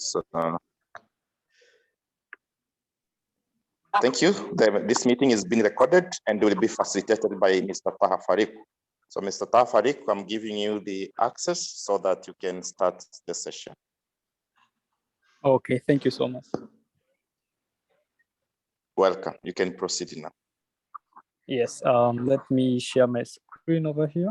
So, thank you. This meeting is being recorded and will be facilitated by Mr. Taha Farik. So Mr. Taha Farik, I'm giving you the access so that you can start the session. Okay, thank you so much. Welcome. You can proceed now. Yes, let me share my screen over here.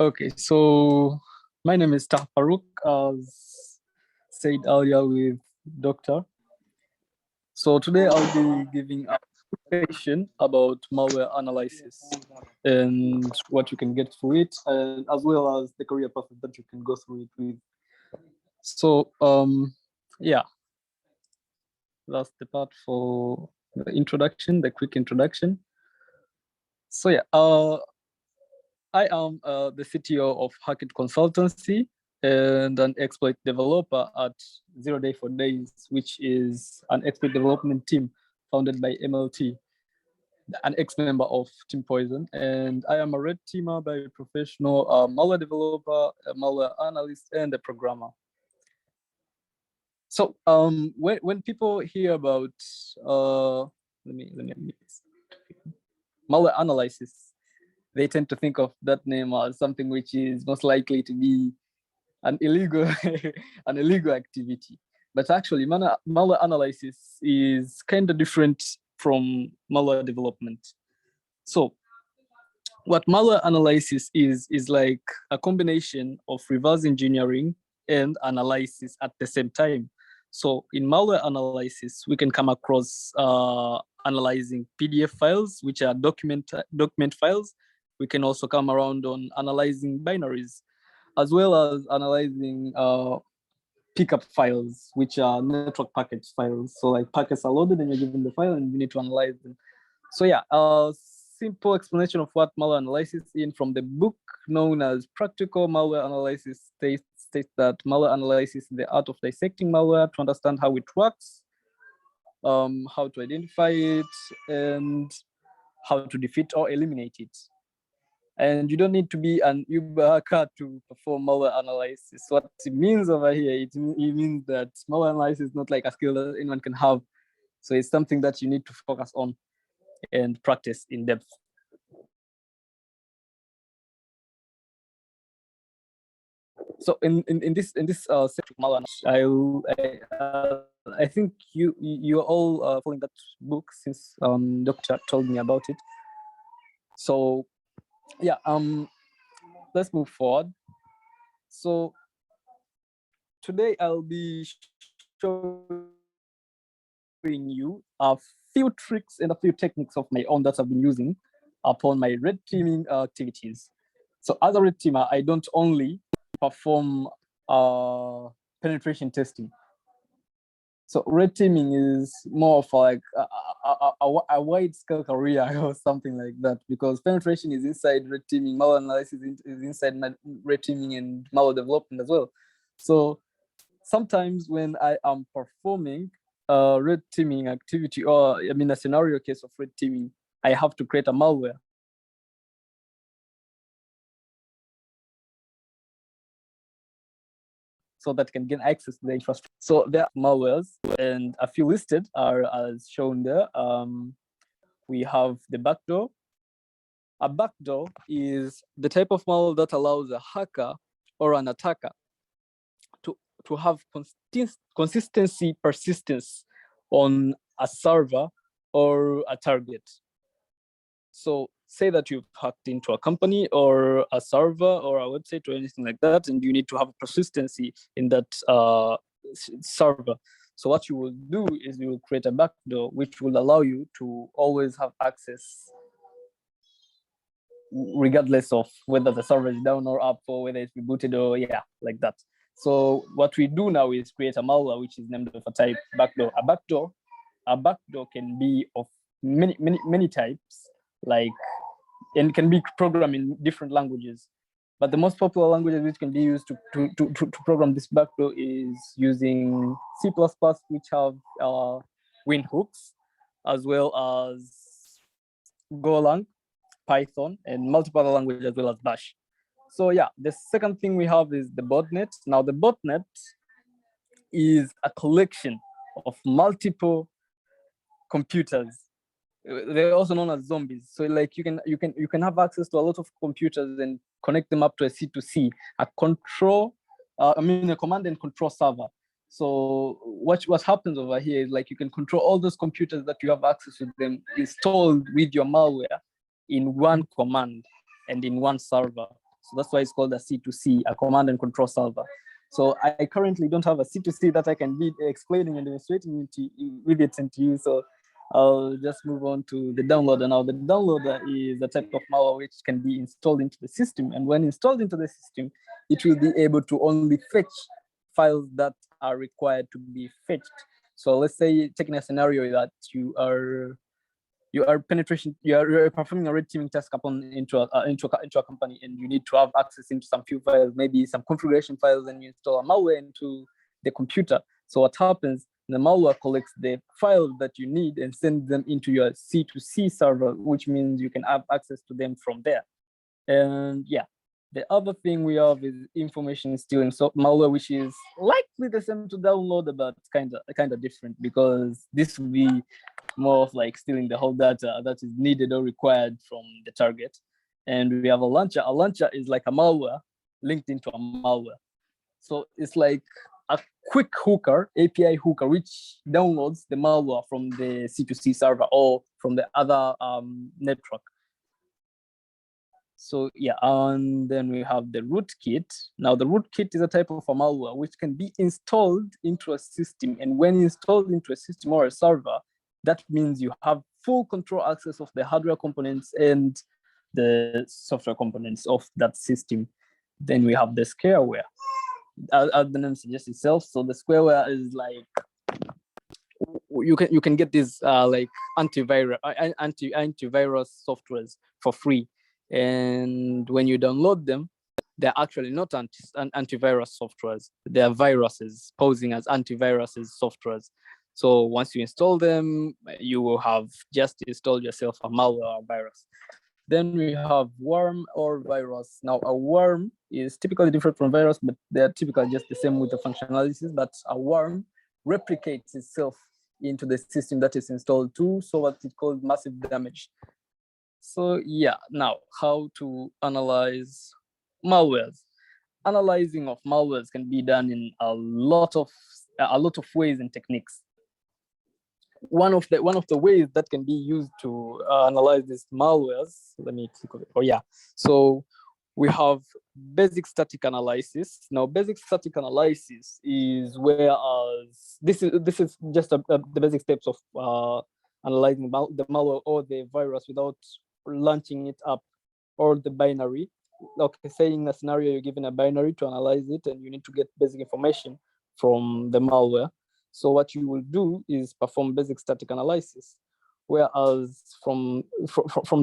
Okay, so my name is Taha Farouk, as said earlier with Dr. So today I'll be giving a presentation about malware analysis and what you can get through it, and as well as the career path that you can go through it with. So yeah, that's the part for the introduction, the quick introduction. So yeah, I am the CTO of Hackett Consultancy and an exploit developer at 0 Day for Days, which is an exploit development team founded by MLT, an ex-member of Team Poison. And I am a red teamer by professional, malware developer, a malware analyst, and a programmer. So when people hear about malware analysis, they tend to think of that name as something which is most likely to be an illegal activity. But actually, malware analysis is kind of different from malware development. So what malware analysis is like a combination of reverse engineering and analysis at the same time. So in malware analysis, we can come across analyzing PDF files, which are document files. We can also come around on analyzing binaries, as well as analyzing pickup files, which are network packet files. So like packets are loaded and you're given the file and you need to analyze them. So yeah, a simple explanation of what malware analysis is from the book known as Practical Malware Analysis states that malware analysis is the art of dissecting malware to understand how it works, how to identify it, and how to defeat or eliminate it. And you don't need to be an Uber hacker to perform malware analysis. What it means over here, it means that malware analysis is not like a skill that anyone can have. So it's something that you need to focus on and practice in depth. So in this section malware, I think you're all following that book since Dr. told me about it. So yeah, let's move forward. So today I'll be showing you a few tricks and a few techniques of my own that I've been using upon my red teaming activities. So as a red teamer, I don't only perform penetration testing. So red teaming is more of like a wide scale career or something like that, because penetration is inside red teaming, malware analysis is inside red teaming and malware development as well. So sometimes when I am performing a red teaming activity, or I mean a scenario case of red teaming, I have to create a malware. So that can gain access to the infrastructure. So there are malwares, and a few listed are as shown there. We have the backdoor. A backdoor is the type of malware that allows a hacker or an attacker to have consistency persistence on a server or a target. So say that you've hacked into a company or a server or a website or anything like that, and you need to have persistency in that server. So what you will do is you will create a backdoor which will allow you to always have access regardless of whether the server is down or up, or whether it's rebooted, or yeah, like that. So what we do now is create a malware which is named of a type backdoor. A backdoor can be of many types, like, and can be programmed in different languages. But the most popular languages which can be used to program this backdoor is using C++, which have win hooks, as well as Golang, Python, and multiple other languages as well as Bash. So yeah, the second thing we have is the botnet. Now the botnet is a collection of multiple computers. They're also known as zombies. So like you can have access to a lot of computers and connect them up to a C2C, a command and control server. So what happens over here is like you can control all those computers that you have access to them installed with your malware in one command and in one server. So that's why it's called a C2C, a command and control server. So I currently don't have a C2C that I can be explaining and demonstrating with it into you. So I'll just move on to the downloader. Now the downloader is a type of malware which can be installed into the system. And when installed into the system, it will be able to only fetch files that are required to be fetched. So let's say taking a scenario that you are performing a red teaming task into a company, and you need to have access into some few files, maybe some configuration files, and you install a malware into the computer. So what happens, the malware collects the files that you need and sends them into your C2C server, which means you can have access to them from there. And yeah, the other thing we have is information stealing. So malware, which is likely the same to download, but kind of different, because this will be more of like stealing the whole data that is needed or required from the target. And we have a launcher. A launcher is like a malware linked into a malware. So it's like a quick hooker, API hooker, which downloads the malware from the C2C server or from the other network. So yeah, and then we have the rootkit. Now the rootkit is a type of a malware which can be installed into a system. And when installed into a system or a server, that means you have full control access of the hardware components and the software components of that system. Then we have the scareware, as the name suggests itself. So the scareware is like, you can get these like antivirus softwares for free, and when you download them, they're actually not antivirus softwares. They're viruses posing as antiviruses softwares. So once you install them, you will have just installed yourself a malware or virus. Then we have worm or virus. Now a worm is typically different from virus, but they're typically just the same with the functionalities. But a worm replicates itself into the system that is installed too, so what it called massive damage. So yeah, now how to analyze malwares. Analyzing of malwares can be done in a lot of ways and techniques. One of the ways that can be used to analyze these malwares, let me click on it. Oh yeah, so we have basic static analysis. Now, basic static analysis is whereas this is just the basic steps of analyzing the malware or the virus without launching it up, or the binary. Okay, saying a scenario, you're given a binary to analyze it, and you need to get basic information from the malware. So what you will do is perform basic static analysis, whereas from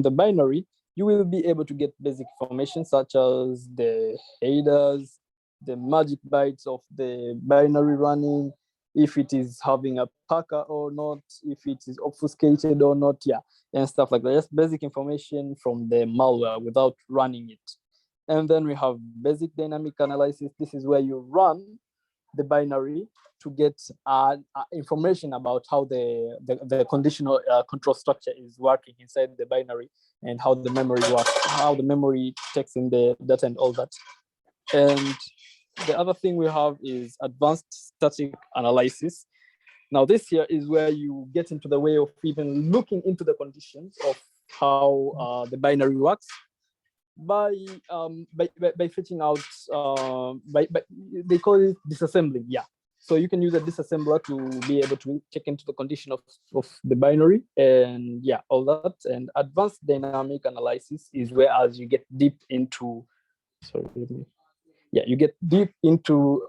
the binary, you will be able to get basic information such as the headers, the magic bytes of the binary running, if it is having a packer or not, if it is obfuscated or not, yeah, and stuff like that. Just basic information from the malware without running it. And then we have basic dynamic analysis. This is where you run the binary to get information about how the conditional control structure is working inside the binary, and how the memory works, how the memory takes in the data and all that. And the other thing we have is advanced static analysis. Now this here is where you get into the way of even looking into the conditions of how the binary works by fetching out, they call it disassembling, yeah. So you can use a disassembler to be able to check into the condition of the binary, and yeah, all that. And advanced dynamic analysis is whereas you get deep into, yeah, you get deep into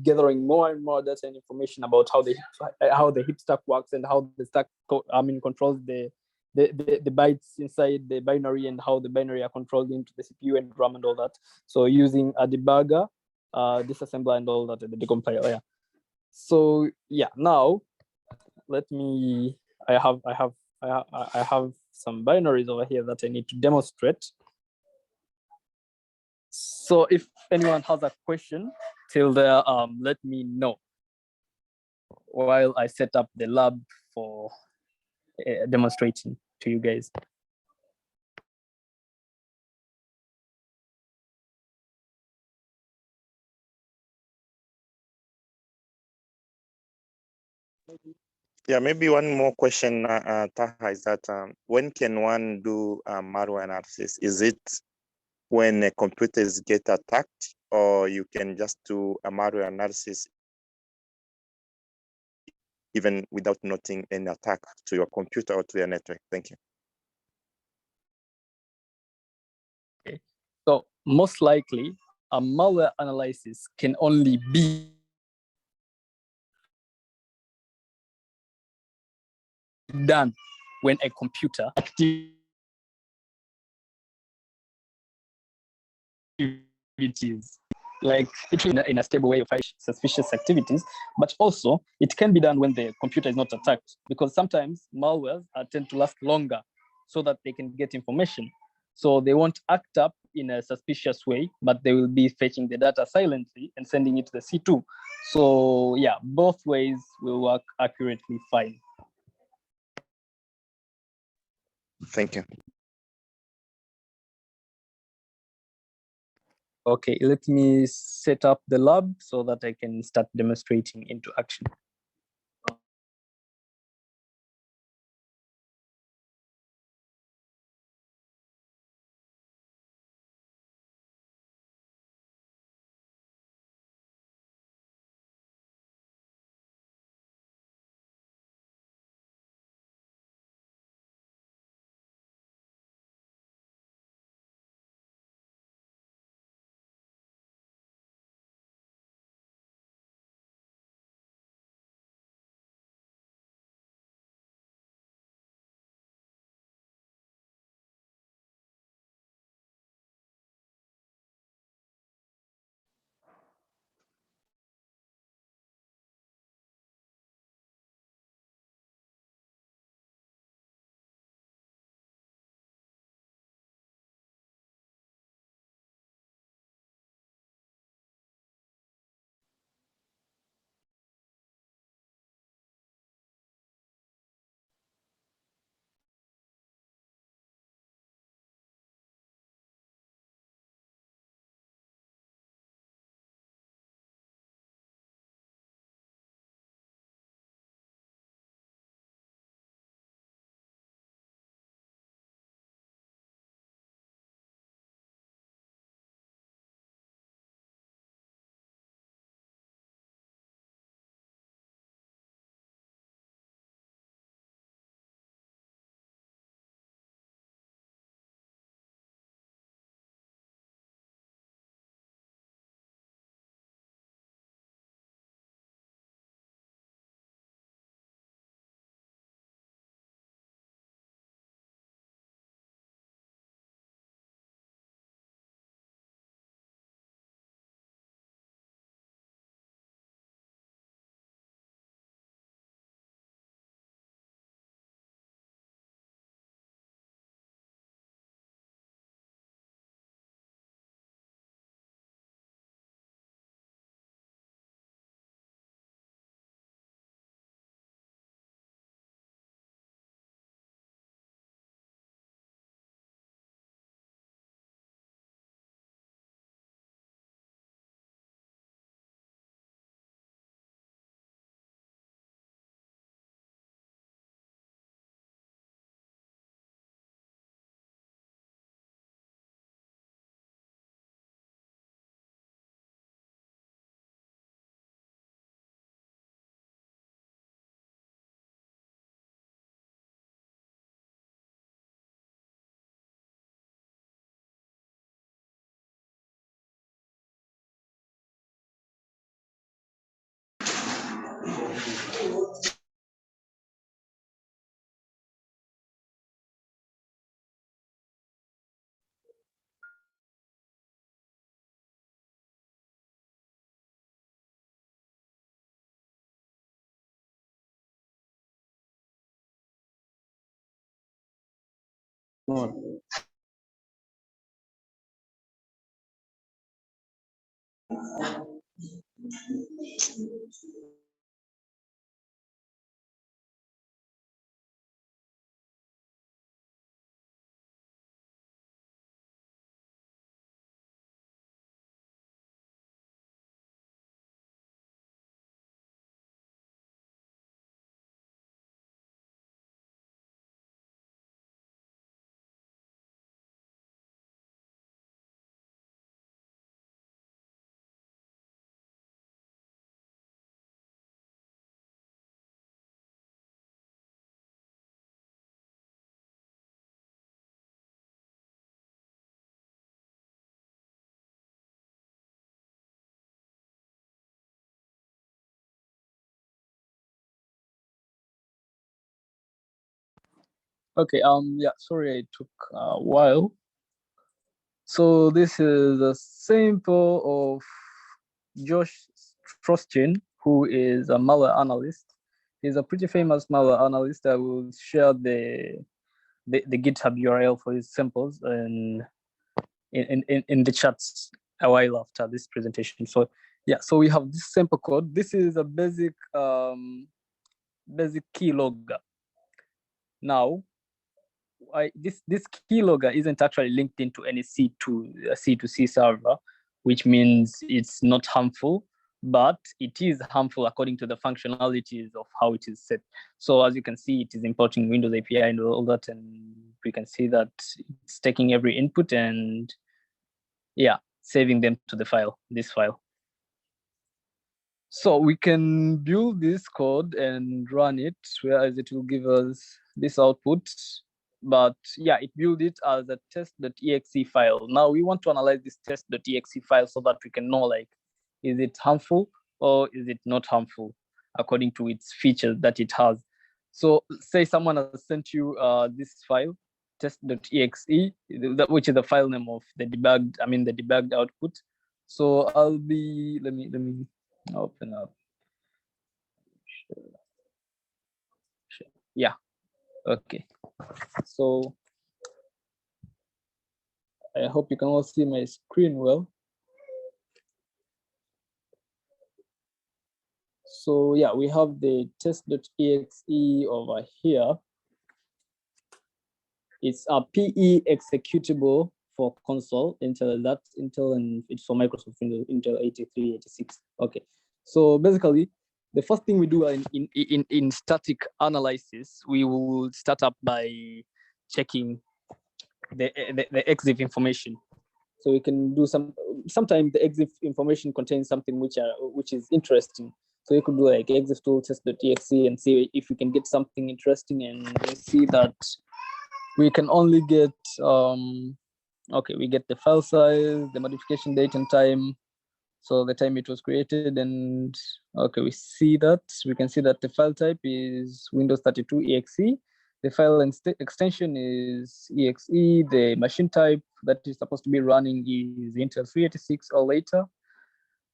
gathering more and more data and information about how the heap stack works and how the stack controls the bytes inside the binary and how the binary are controlled into the CPU and RAM and all that. So using a debugger, disassembler and all that, the decompiler. Yeah. So yeah, now let me. I have some binaries over here that I need to demonstrate. So if anyone has a question till there, let me know while I set up the lab for demonstrating to you guys. Yeah, maybe one more question, Taha, is that when can one do malware analysis? Is it when computers get attacked, or you can just do a malware analysis even without noting any attack to your computer or to your network? Thank you. Okay. So most likely, a malware analysis can only be done when a computer activities, like it in a stable way of suspicious activities, but also it can be done when the computer is not attacked, because sometimes malwares tend to last longer so that they can get information. So they won't act up in a suspicious way, but they will be fetching the data silently and sending it to the C2. So yeah, both ways will work accurately fine. Thank you. Okay, let me set up the lab so that I can start demonstrating into action. Come on. Okay, yeah, sorry, it took a while. So this is a sample of Josh Trostin, who is a malware analyst. He's a pretty famous malware analyst. I will share the GitHub URL for his samples and in the chats a while after this presentation. So yeah, so we have this sample code. This is a basic basic keylogger. Now, this keylogger isn't actually linked into any C2C server, which means it's not harmful, but it is harmful according to the functionalities of how it is set. So as you can see, it is importing Windows API and all that, and we can see that it's taking every input and yeah, saving them to the file, this file. So we can build this code and run it, whereas it will give us this output. But yeah, it built it as a test.exe file. Now we want to analyze this test.exe file so that we can know, like, is it harmful or is it not harmful according to its features that it has. So say someone has sent you this file, test.exe, which is the file name of the debugged output. So let me open up. Yeah, okay. So I hope you can all see my screen well. So yeah, we have the test.exe over here. It's a PE executable for console, Intel, and it's for Microsoft Windows, Intel 83, 86. Okay, so basically, the first thing we do in static analysis, we will start up by checking the EXIF information. So we can do sometimes the EXIF information contains something which is interesting. So you could do like EXIF tool test.exe and see if we can get something interesting, and we see that we can only get okay, we get the file size, the modification date and time, so the time it was created, and okay, we can see that the file type is Windows 32 exe, the file extension is exe, the machine type that is supposed to be running is Intel 386 or later,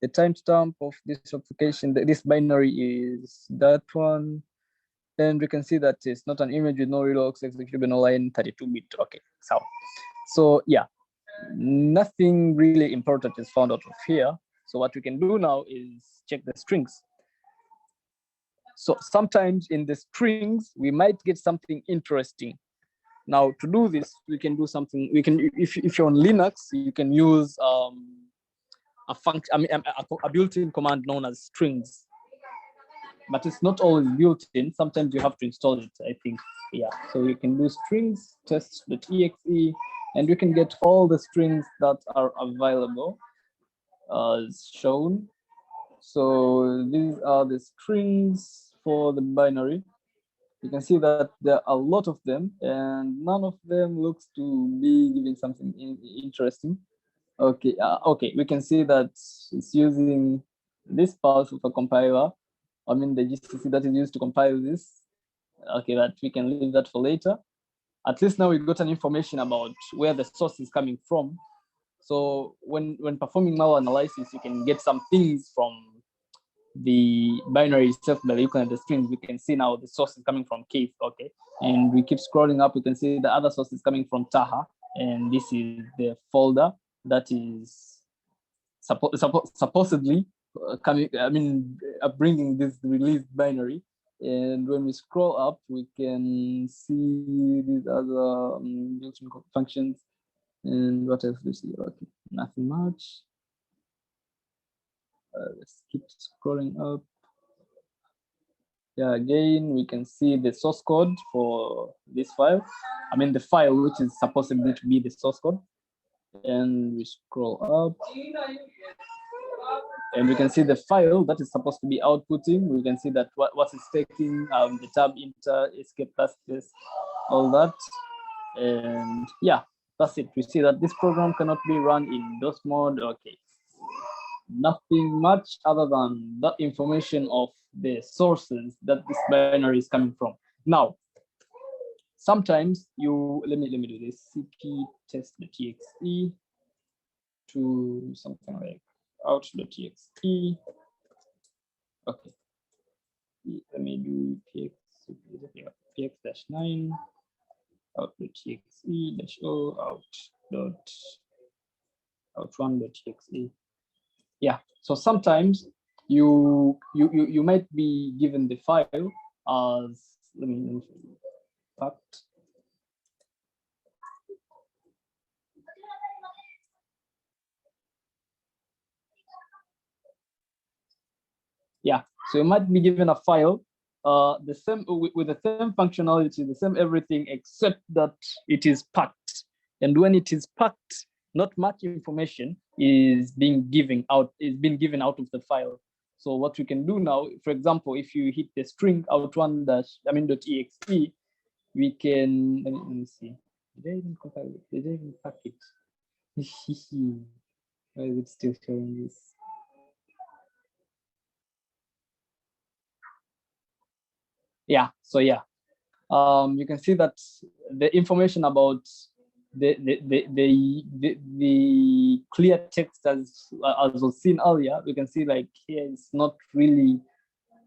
the timestamp of this application, this binary is that one, and we can see that it's not an image with no relogs, executable, no line, 32-bit. Okay, so yeah, nothing really important is found out of here. So what we can do now is check the strings. So sometimes in the strings, we might get something interesting. Now to do this, we can do something. We can, if you're on Linux, you can use a built-in command known as strings. But it's not always built in. Sometimes you have to install it, I think. Yeah, so you can do strings test.exe, and you can get all the strings that are available as shown. So these are the strings for the binary. You can see that there are a lot of them, and none of them looks to be giving something interesting. Okay, okay, we can see that it's using this part of a compiler. The GCC that is used to compile this. Okay, that we can leave that for later. At least now we got an information about where the source is coming from. So when performing malware analysis, you can get some things from the binary itself by looking at the strings, we can see now the source is coming from Keith, okay? And we keep scrolling up, we can see the other source is coming from Taha, and this is the folder that is supposedly coming, bringing this released binary. And when we scroll up, we can see these other functions. And what else do we see? Okay, nothing much. Let's keep scrolling up. Yeah, again, we can see the source code for this file. The file which is supposedly to be the source code. And we scroll up. And we can see the file that is supposed to be outputting. We can see that what is taking, the tab, inter, escape, this, all that. And yeah, that's it. We see that this program cannot be run in DOS mode. Okay. Nothing much other than that information of the sources that this binary is coming from. Now, sometimes let me do this, cp test.txt to something like out.txt. Okay, let me do px-9 out.txt-o out1.txt. Yeah, so sometimes you might be given the file as, let me fact. Yeah, so you might be given a file, the same with the same functionality, the same everything, except that it is packed. And when it is packed, not much information is being given out of the file. So what we can do now, for example, if you hit the string out1-.exe, we can, let me see. Did I even compile it? Did I even pack it? Why is it still showing this? Yeah, so yeah, you can see that the information about the clear text as was seen earlier, we can see like here it's not really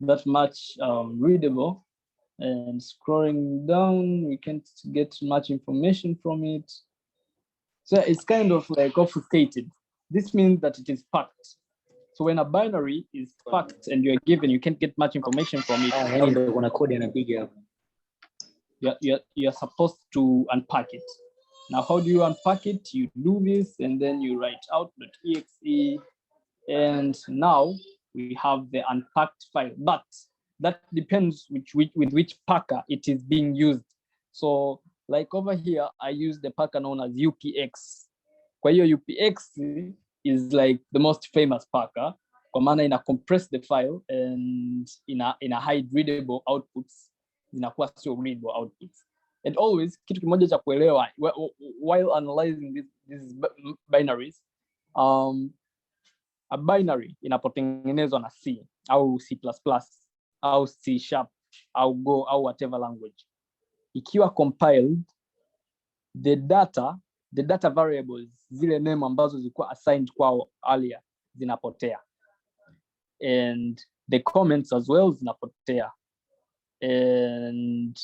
that much readable, and scrolling down we can't get much information from it. So it's kind of like obfuscated. This means that it is packed. So when a binary is packed and you're given, you can't get much information from it. You're supposed to unpack it. Now, how do you unpack it? You do this, and then you write out.exe, and now we have the unpacked file. But that depends with which packer it is being used. So, like over here, I use the packer known as UPX. Kwa hiyo UPX is like the most famous packer. Kwa maana ina compress the file and ina hide readable outputs, inakuwa sio readable outputs. And always, kitu kimoja cha kuelewa while analyzing these binaries, a binary inapotengenezwa na C au C++ au C# au Go au whatever language, ikiwa compiled, the data variables, zile name ambazo zilikuwa assigned kwao earlier, zinapotea, and the comments as well zinapotea, and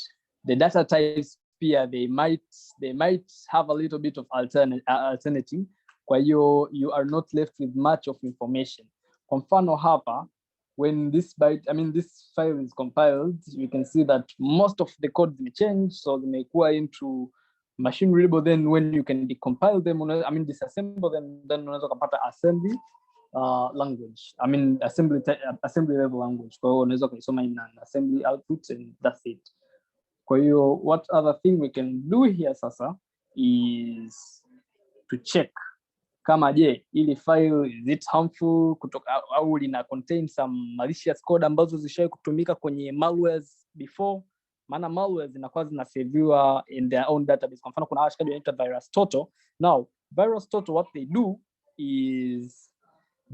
the data types pia they might have a little bit of alternating. Kwa hiyo you are not left with much of information. Kwa mfano hapa, when this file is compiled, you can see that most of the code may change, so they may go into machine readable. Then when you can decompile them, disassemble them, then unaweza kupata assembly language. Assembly level language. Kwa hiyo unaweza kuisoma in an assembly output, and that's it. Kwa hiyo what other thing we can do here sasa is to check kama je ili file is it harmful kutoka au lina contain some malicious code ambazo zishawahi kutumika kwenye malwares before. Maana malwares zinakuwa zinasaviwa in their own database. Kwa mfano kuna washikaji wanaitwa VirusTotal. Now VirusTotal, what they do is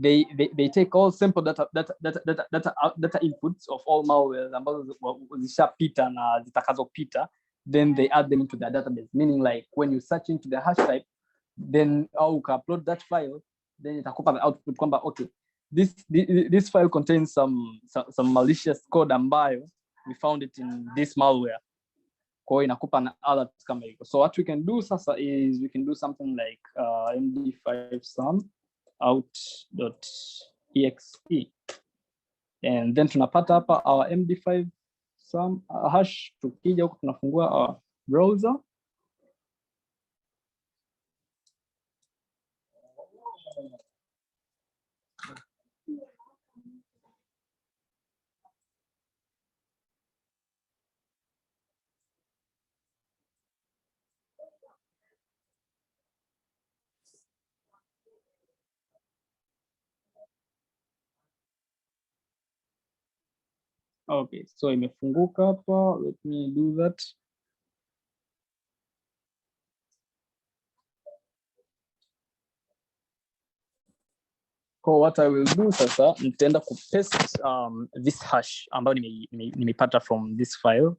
they take all simple data inputs of all malwares ambazo zishapita na zitakazopita, then they add them into their database, meaning like when you search into the hash type, then au upload that file, then itakupa the output kwamba okay, this file contains some malicious code ambayo we found it in this malware. Kwa hiyo inakupa na alert kama hivyo. So what we can do sasa is we can do something like md5 sum out.exe, and then tunapata hapa our md5 sum hash. Tukija huku tunafungua our browser. Okay, so imefunguka hapa. Let me do that. So what I will do sasa, nitaenda kupaste this hash ambayo nimeipata from this file.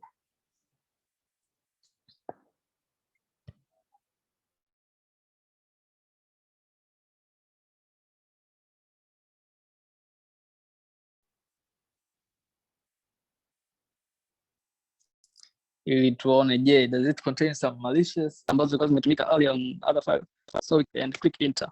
Ili tuone, je, does it contain some malicious ambazo zilikuwa zimetumika earlier on other file. So we can click enter.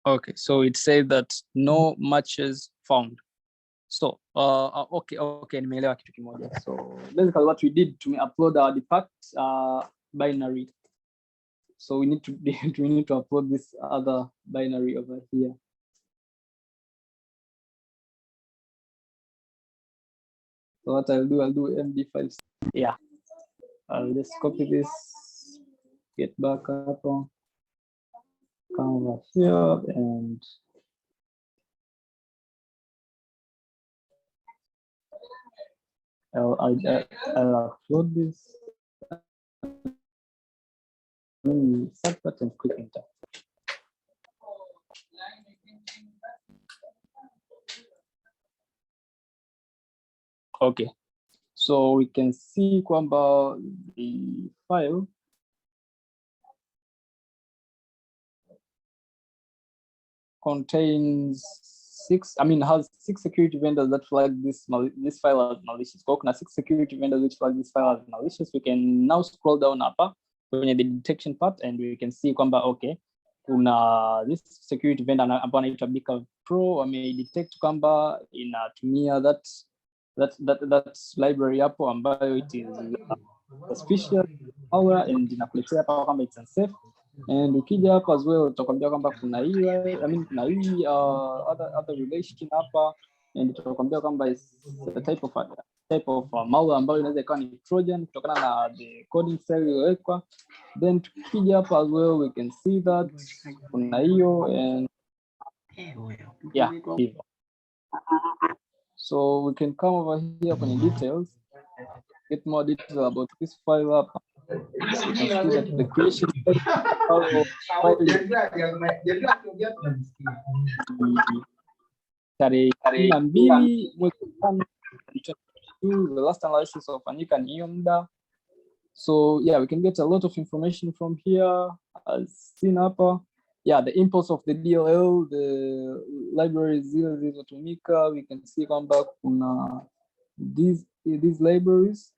Okay, so it says that no matches found. So okay, nimeelewa kitu kimoja. So basically what we did, to upload our default binary. So we need to upload this other binary over here. So what I'll do md5. Yeah, I'll just copy this, get back up, come over here, and I'll upload this. Start button, click enter. Okay, so we can see kwamba the file contains has 6 security vendors that flag this file as malicious. Kwa kuna 6 security vendors which flag this file as malicious. We can now scroll down hapa kwenye the detection part, and we can see kwamba okay, kuna this security vendor ambayo anaitwa Bika Pro wamedetect kwamba inatumia that library hapo ambayo it is suspicious malware, and inakuletea hapa kwamba it's unsafe. And ukija hapa as well utakwambia kwamba kuna hii kuna hii other relation hapa, and utakwambia kwamba is a type of malware ambayo inaweza ikawa ni Trojan kutokana na the coding style iliyowekwa. Then tukija hapa as well we can see that kuna hiyo, and yeah, hivyo. So we can come over here kwenye details, get more details about this file hapa. You can see that the creation tarehe 12 mwezi wa 5 the last analysis ofanyika ni hiyo muda. So yeah, we can get a lot of information from here as seen hapa. Yeah, the impulse of the DLL, the libraries zilizotumika, we can see kwamba kuna these libraries,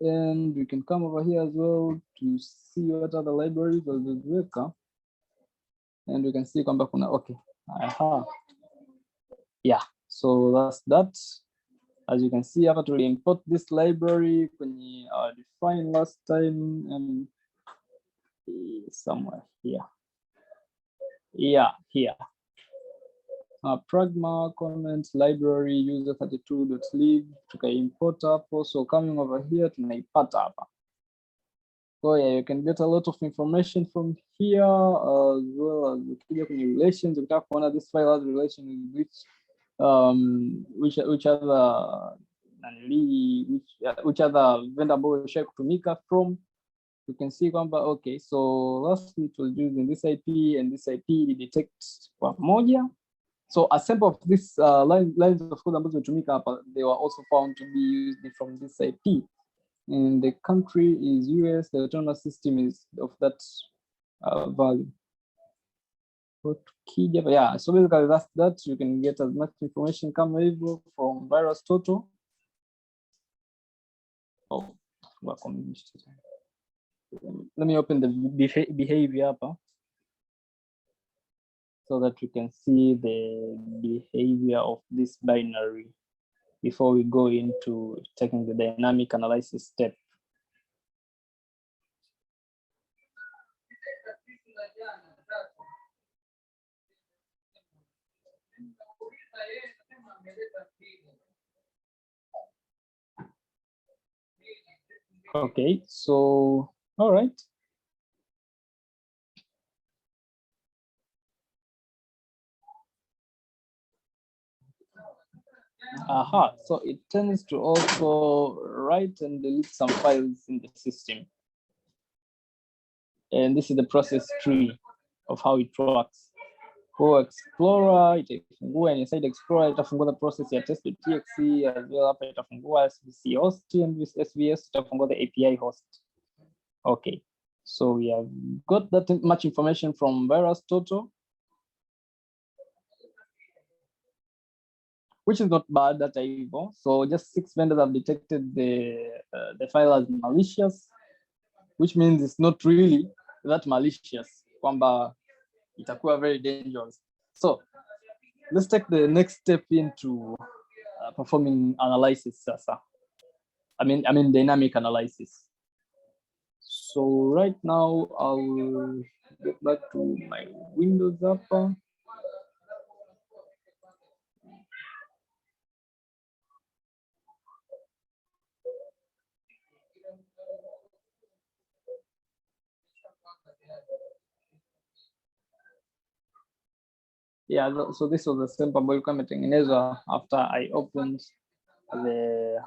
and we can come over here as well to see what other libraries waliziweka, and we can see kwamba kuna okay. Yeah, so that's that. As you can see hapa tuli import this library kwenye define last time, and somewhere here. Yeah, here. Pragma comments library user32.lib tuka import hapo. So coming over here tunaipata hapa. So yeah, you can get a lot of information from here, as well as ukija kwenye relations, ukitaka kuona this file has relation with which other vendor ambao ushawahi kutumika from, you can see kwamba okay, so lastly it was using this IP and this IP detect pamoja. So a sample of this lines of code ambazo zimetumika hapa, they were also found to be used from this IP. And the country is US, the autonomous system is of that value. Yeah, so basically that's that. You can get as much information kama hivyo from virus total. Oh, let me open the behavior hapa so that you can see the behavior of this binary before we go into taking the dynamic analysis step. Okay, so all right. Aha, so it tends to also write and delete some files in the system. And this is the process tree of how it works. For Explorer, itafungua, and inside Explorer, itafungua the process ya test.txt, as well hapa itafungua SVC host, and with SVS, itafungua the API host. Okay, so we have got that much information from virus total, which is not bad, that evil. So just 6 vendors have detected the file as malicious, which means it's not really that malicious, kwamba itakuwa very dangerous. So let's take the next step into performing analysis. I mean dynamic analysis. So right now I'll get back to my Windows app. Yeah, so this was the sample ambayo ilikuwa imetengenezwa after I opened the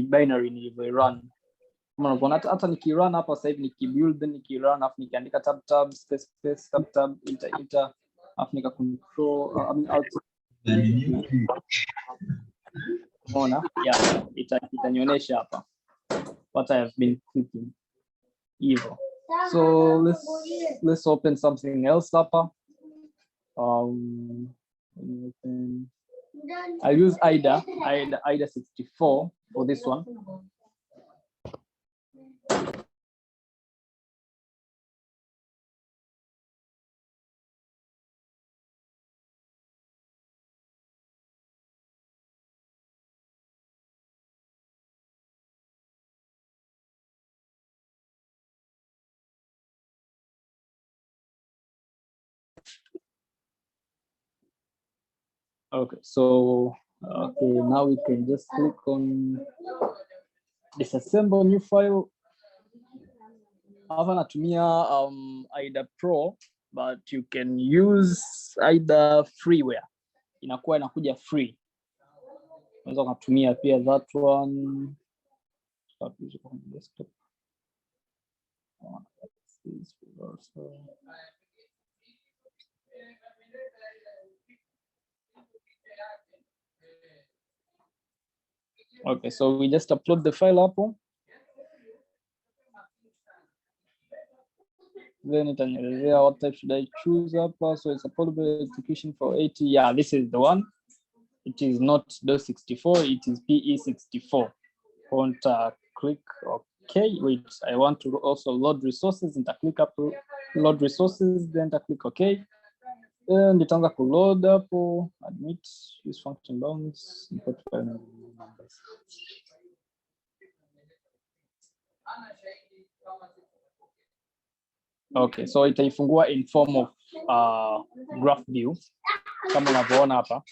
binary nilivyo-run. Kama unavyoona hata nikirun hapa sasa hivi nikibuild, nikirun afu nikiandika tab space tab enter afu nika control alt. Unaona? Yeah, itanionyesha hapa what I have been clicking. Evil. So let's open something else up. I use IDA 64 for this one. Okay, so now we can just click on disassemble new file. Hapa natumia IDA Pro, but you can use IDA freeware. Inakuwa inakuja free. Unaweza kutumia pia that one. Okay, so we just upload the file up. Then it will what type should I choose up? So it's a portable execution for 80. Yeah, this is the one. It is not DOS64, it is PE64. Want click OK. Wait, I want to also load resources, and I click up load resources, then I click OK. And itaanza kuload hapo, admit use function bounds, import file numbers. Okay, so itaifungua in form of graph view kama unavyoona hapa.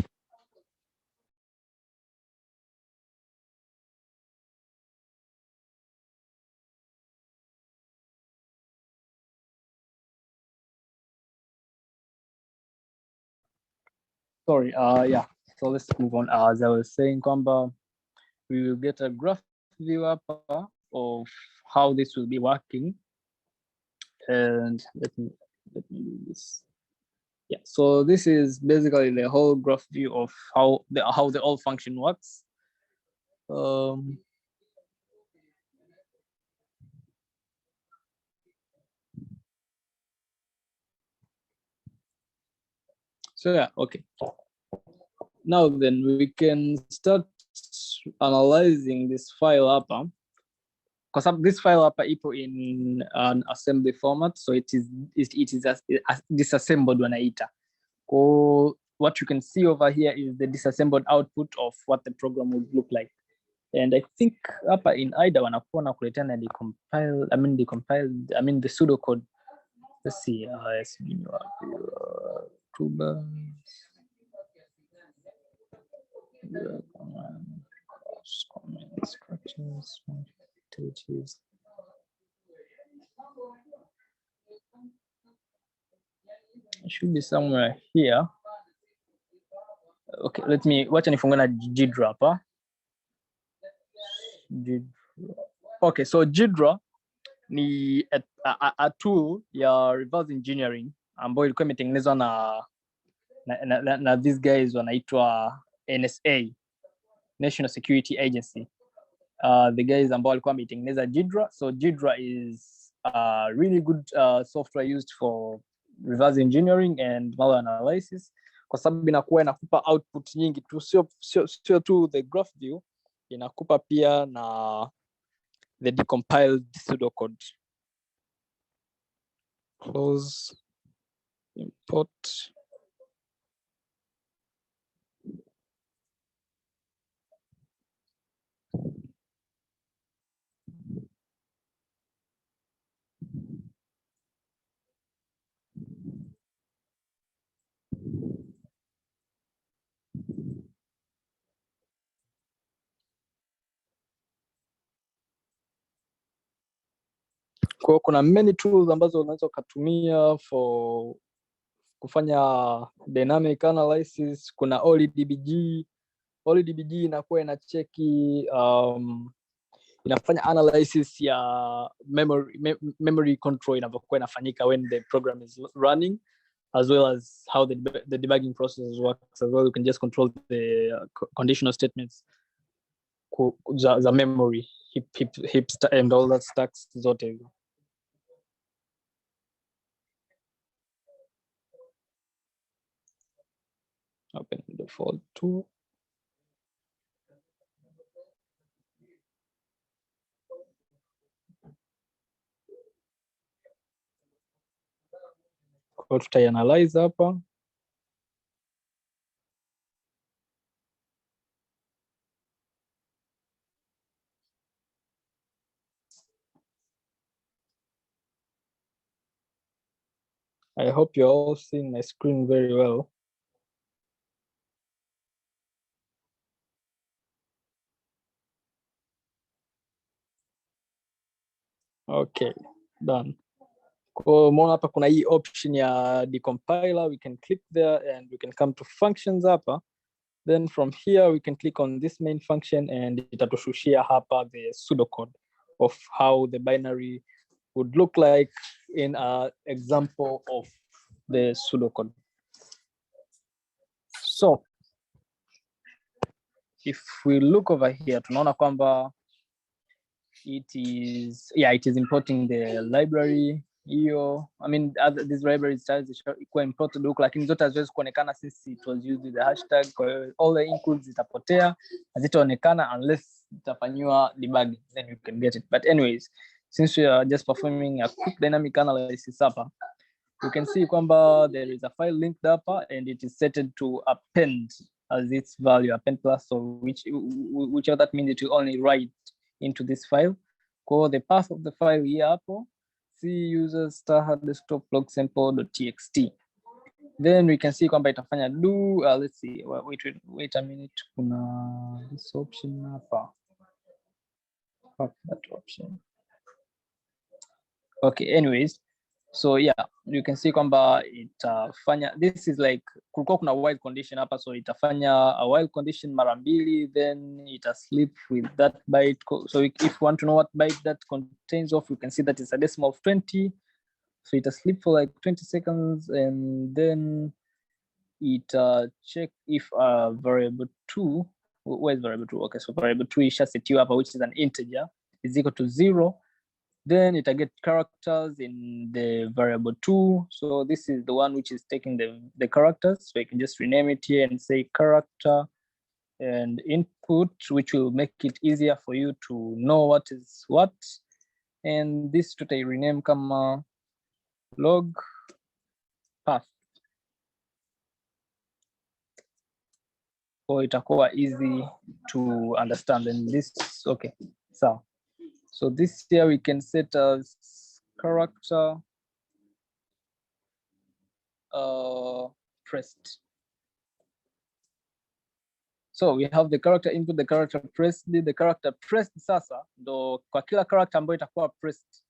Sorry, yeah, so let's move on. As I was saying, kwamba we will get a graph view up of how this will be working. And let me do this. Yeah, so this is basically the whole graph view of how the all function works. So yeah, okay. Now then we can start analyzing this file up, because this file up in an assembly format, so it is disassembled wanaita. What you can see over here is the disassembled output of what the program would look like. And I think hapa in IDA wanakuwa na kuletana the pseudocode. Let's see, structures, activities. It should be somewhere here. Okay, wacha nifungue na GDRA hapa. Okay, so GDRA ni a tool ya reverse engineering ambayo ilikuwa imetengenezwa na these guys wanaitwa NSA, National Security Agency. The guys ambao walikuwa wametengeneza GDRA. So GDRA is really good software used for reverse engineering and malware analysis, kwa sababu inakuwa inakupa output nyingi tu, sio tu the graph view, inakupa pia na the decompiled pseudocode. Close, import. Kwa kuna many tools ambazo unaweza ukatumia for kufanya dynamic analysis. Kuna OLIDBG. OLIDBG inakuwa inacheki inafanya analysis ya memory control inavyokuwa inafanyika when the program is running, as well as how the debugging process works as well. You can just control the conditional statements za memory, heap and all that stacks zote. Open the default tool. Kwa tutaianalyze hapa. I hope you're all seeing my screen very well. Okay, done. Kwa umeona hapa kuna hii option ya decompiler, we can click there and we can come to functions hapa. Then from here we can click on this main function and itatushushia hapa the pseudocode of how the binary would look like in an example of the pseudocode. So if we look over here, tunaona kwamba it is importing the library hiyo. I mean, these libraries ikuwa imported huko, lakini zote haziwezi kuonekana since it was used with the hashtag. Kwa hiyo all the includes zitapotea, hazitaonekana unless itafanyiwa debugging, then you can get it. But anyways, since we are just performing a quick dynamic analysis hapa, you can see kwamba there is a file linked hapa and it is set to append as its value, append plus, so whichever that means it will only write into this file. Kwa the path of the file here hapo, C users star desktop log sample.txt. Then we can see kwamba itafanya do, let's see, wait a minute, kuna this option hapa. That option. Okay, anyways, So yeah, you can see kwamba itafanya, this is like kulikuwa kuna while condition hapa, so itafanya a while condition mara mbili, then ita sleep with that byte. So if you want to know what byte that contains of, you can see that it's a decimal of 20. So ita sleep for like 20 seconds, and then it check if variable 2, where's variable 2? Okay, so variable 2 isha setiwa hapa, which is an integer, is equal to 0. Then it get characters in the variable 2. So this is the one which is taking the characters. So you can just rename it here and say character and input, which will make it easier for you to know what is what. And this today rename kama log path. So itakuwa easy to understand. And this, okay, so this here we can set as character pressed. So we have the character input, the character pressed, the character pressed sasa ndo kwa kila character ambayo itakuwa pressed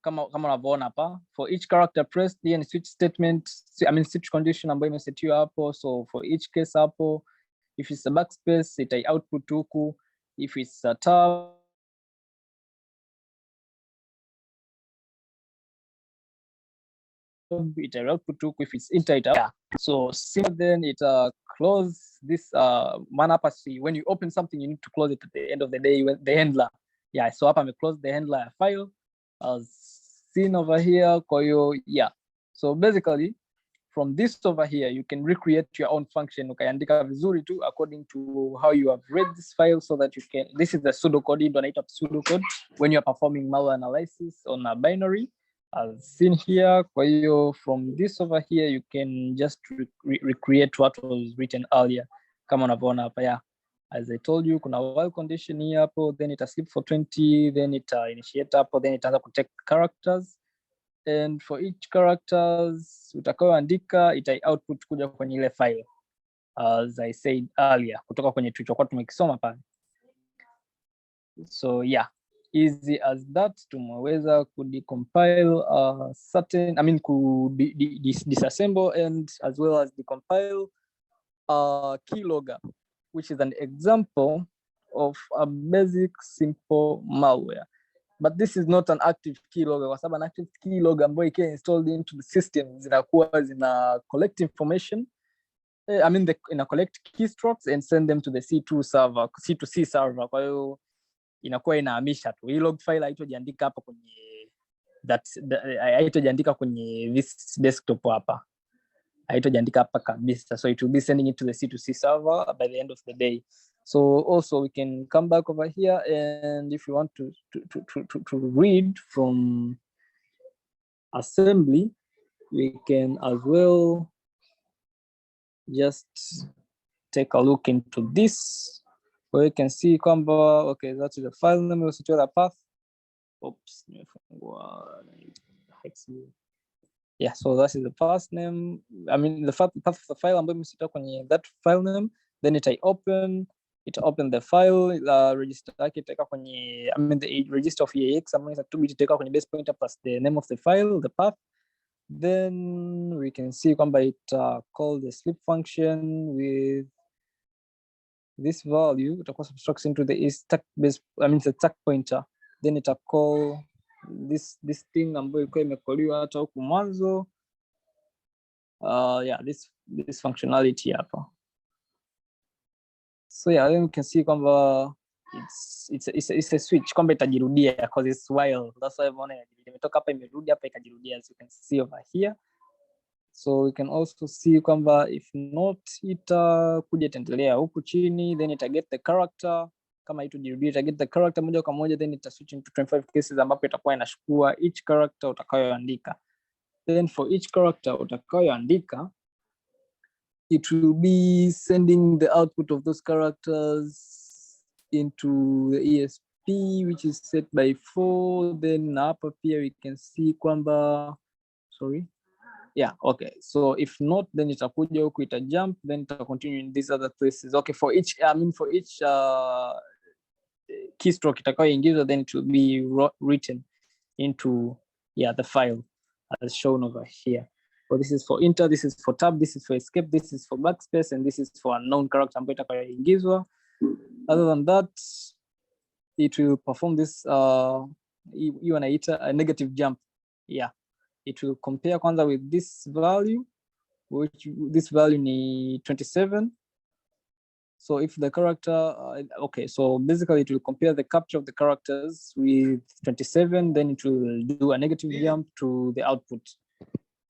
kama unavyoona hapa. For each character pressed, hiyo ni switch statement, I mean switch condition ambayo imesetiwa hapo. So for each case hapo, if it's a backspace itai output huku, if it's a tab it output huku, if it's enter it out. So then it close this man hapa. See, when you open something you need to close it at the end of the day, the handler. Yeah, so hapa close the handler file as seen over here. Kwa hiyo, yeah, so basically from this over here you can recreate your own function ukaandika vizuri tu according to how you have read this file, so that you can, this is the pseudocode, ndo naita pseudocode when you are performing malware analysis on a binary as seen here. Kwa hiyo from this over here you can just recreate what was written earlier kama unavyoona hapa. Yeah, as I told you kuna while condition here hapo, then ita sleep for 20, then ita initiate hapo, then itaanza kucheck characters, and for each characters utakayoandika ita output kuja kwenye ile file as I said earlier, kutoka kwenye tulichokuwa tumekisoma pale. So yeah, easy as that. Tumeweza kudecompile certain, I mean disassemble and as well as decompile Keylogger, which is an example of a basic simple malware. But this is not an active keylogger, kwa sababu an active keylogger ambayo ikiwa installed into the system zinakuwa zina collect information, I mean ina collect keystrokes and send them to the C2 server, C2C server. Kwa hiyo inakuwa inahamisha tu. Hii log file haitojiandika hapa kwenye haitojiandika kwenye this desktop hapa. Haitojiandika hapa kabisa. So it will be sending it to the C2C server by the end of the day. So also we can come back over here, and if you want to read from assembly, we can as well just take a look into this, where you can see kwamba, okay, that's the file name, we secure the path. Oops, yeah, so that is the path name, I mean the path of the file ambayo imesita kwenye that file name. Then it open the file, register yake itaweka kwenye, I mean the register of EAX ambayo itatubidi itaweka kwenye base pointer plus the name of the file, the path. Then we can see kwamba it call the sleep function with this value, itakuwa subtracts into the stack base, I mean the stack pointer. Then it call this thing ambayo ilikuwa imekoliwa hata huku mwanzo. Yeah, this functionality hapa. So yeah, then you can see kwamba it's a switch kwamba itajirudia because it's while. That's why umeona imetoka hapa imerudi hapa ikajirudia, as you can see over here. So we can also see kwamba if not itakuja itaendelea huku chini, then ita get the character. Kama itajirudia ita get the character moja kwa moja, then ita switch into 25 cases ambapo itakuwa inashukua each character utakayoandika. Then for each character utakayoandika, it will be sending the output of those characters into the ESP, which is set by 4. Then up here we can see kwamba, sorry, yeah, okay, so if not, then itakuja huku ita jump, then ita continue in these other places. Okay, for each, I mean for each keystroke itakayoingizwa, then it will be written into, yeah, the file. as shown over here. So this is for enter, this is for tab, this is for escape, this is for backspace, and this is for unknown character ambayo itakayoingizwa. Other than that, it will perform this you wanaita a negative jump. Yeah, it will compare kwanza with this value, which this value ni 27. So if the character, okay, so basically it will compare the capture of the characters with 27, then it will do a negative jump to the output.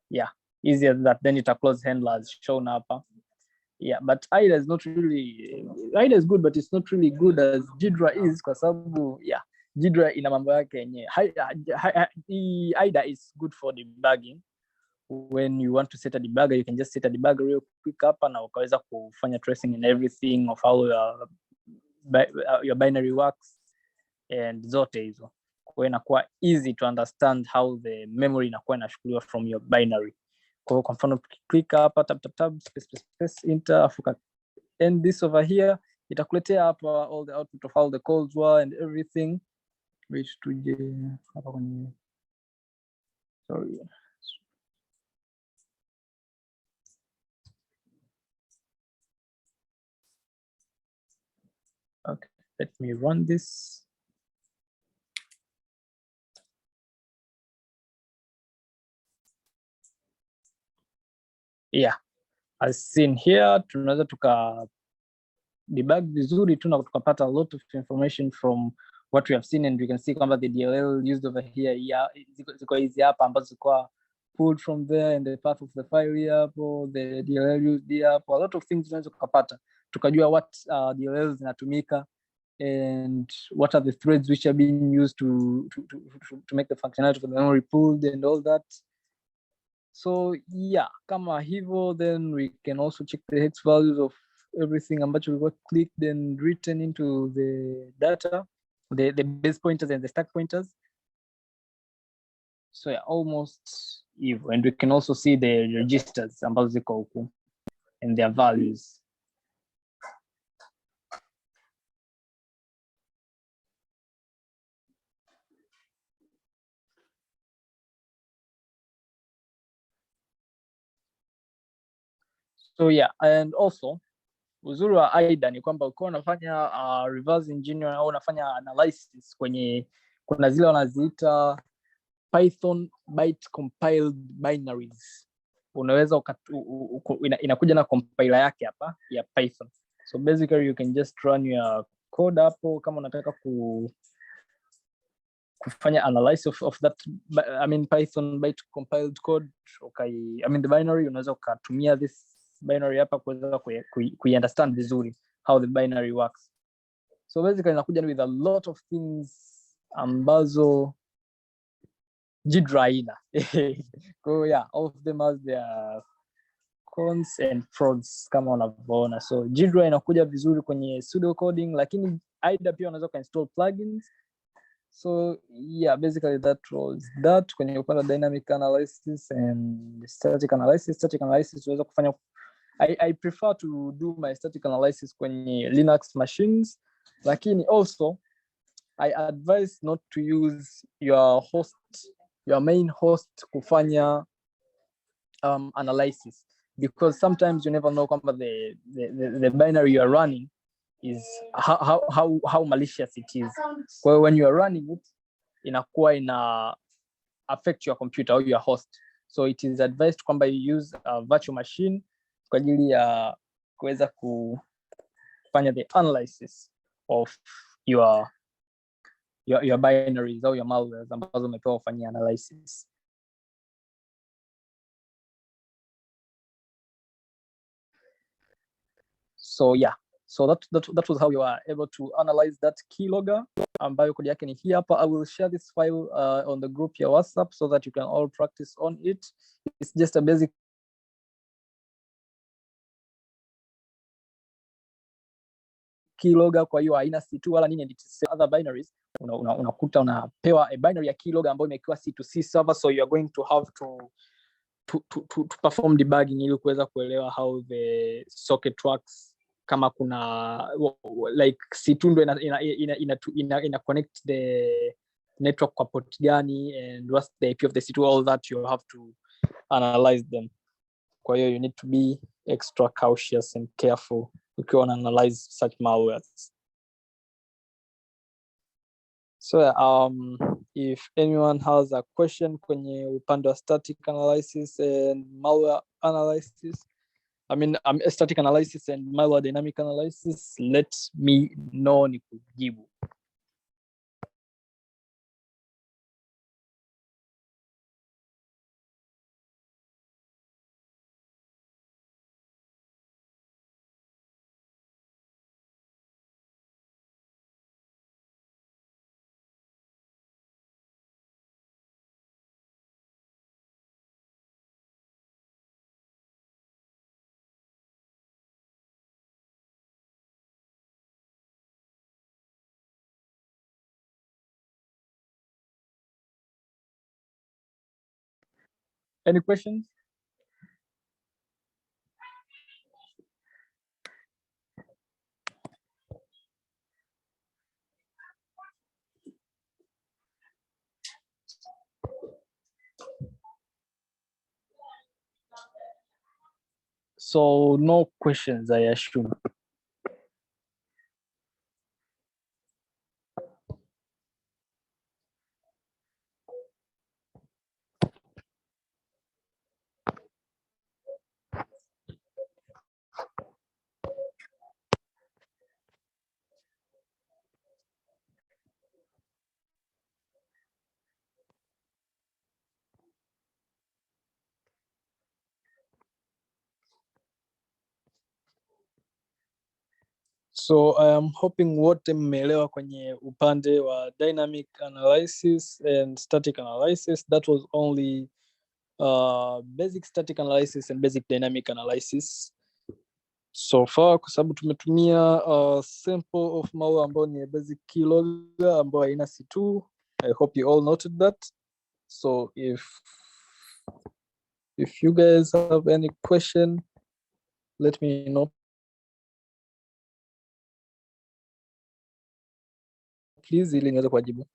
Yeah, easier than that. Then it will close handler as shown up. Yeah, but IDA is not really, IDA is good, but it's not really good as Jidra is, kwa sababu, yeah, Jidra ina mambo yake yenyewe. IDA is good for debugging. When you want to set a debugger, you can just set a debugger real quick hapa na ukaweza kufanya tracing and everything of how your binary works and zote hizo. Kwa inakuwa easy to understand how the memory inakuwa inashukuliwa from your binary. Kwa mfano click hapa tab space enter afuka end this over here, itakuletea hapa all the output of how the calls were and everything, which tuje hapa kwenye, sorry. Okay, let me run this. Yeah, as seen here, tunaweza tuka debug vizuri tu na tukapata a lot of information from what we have seen, and we can see kwamba the DLL used over here, yeah, ziko hizi hapa ambazo zilikuwa pulled from there, and the path of the file here hapo, the DLL used here hapo, a lot of things tunaweza tukapata, tukajua what DLL zinatumika and what are the threads which are being used to make the functionality of the memory pooled and all that. So yeah, kama hivyo, then we can also check the hex values of everything ambacho we got clicked and written into the data, the base pointers and the stack pointers. So yeah, almost evil. And we can also see the registers ambazo ziko huku and their values. So yeah, and also uzuri wa IDA ni kwamba ukiwa unafanya reverse engineering au unafanya analysis kwenye, kuna zile wanaziita Python byte compiled binaries, unaweza inakuja na compiler yake hapa ya Python. So basically you can just run your code hapo kama unataka kufanya analysis of that, I mean Python byte compiled code, okay, I mean the binary, unaweza ukatumia this binary hapa kuweza understand vizuri how the binary works. So basically inakuja with a lot of things ambazo Jidra ina. So yeah, all of them has their cons and pros kama unavyoona. So Jidra inakuja vizuri kwenye pseudo coding, lakini IDA pia unaweza install plugins. So yeah, basically that was that. Kwenye upande dynamic analysis and static analysis unaweza kufanya, I prefer to do my static analysis kwenye Linux machines, lakini also I advise not to use your main host kufanya analysis, because sometimes you never know the binary you are running is how malicious it is. Well, when you are running it, inakuwa ina affect your computer or your host. So it is advised kwamba you use a virtual machine kwa ajili ya kuweza kufanya the analysis of your binaries au your malwares ambazo umepewa kufanyia analysis. So yeah, so that was how you are able to analyze that keylogger ambayo kodi yake ni hii hapa. I will share this file on the group ya WhatsApp so that you can all practice on it. It's just a basic keylogger, kwa hiyo haina C2 wala nini, and it's other binaries. Unakuta unapewa a binary ya keylogger ambayo imekiwa C2C server, so you are going to have to perform debugging ili kuweza kuelewa how the socket works, kama kuna like C2 ndo ina connect network kwa port gani, and what's the IP of the C2, all that you have to analyze them. Kwa hiyo you need to be extra cautious and careful ukiwa una analyze such malwares. So if anyone has a question kwenye upande wa static analysis and malware analysis, static analysis and malware dynamic analysis, let me know nikujibu. Any questions? So no questions, I assume. So I am hoping wote mmeelewa kwenye upande wa dynamic analysis and static analysis. That was only basic static analysis and basic dynamic analysis so far, kwa sababu tumetumia sample of malware ambao ni basic keylogger ambao haina C2. I hope you all noted that. So if you guys have any question, let me know. Please, ili niweze kujibu.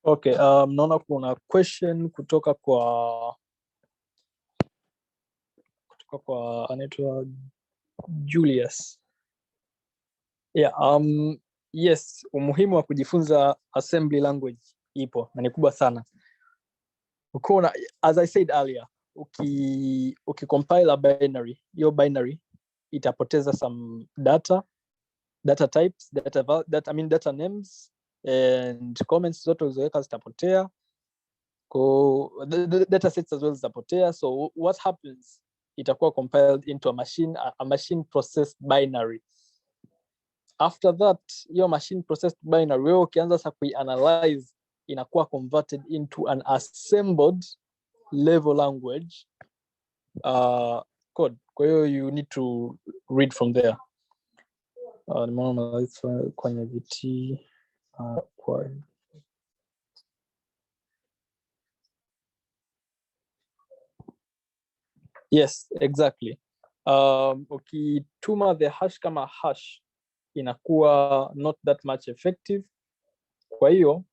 Okay, naona kuna question kutoka kwa anaitwa Julius. Yeah, yes, umuhimu wa kujifunza assembly language ipo na ni kubwa sana. Ukiona, as I said earlier, ukicompile a binary, your binary itapoteza some data types, data names and comments zote uzoweka zitapotea. The data sets as well zitapotea. So what happens, itakuwa compiled into a machine processed binary. After that, your machine processed binary, wewe ukianza sasa kuianalyze, inakuwa converted into an assembled level language code. Kwa hiyo you need to read from there. Nimeona kwenye VT kwa yes, exactly. Ukituma the hash kama hash inakuwa not that much effective. Kwa hiyo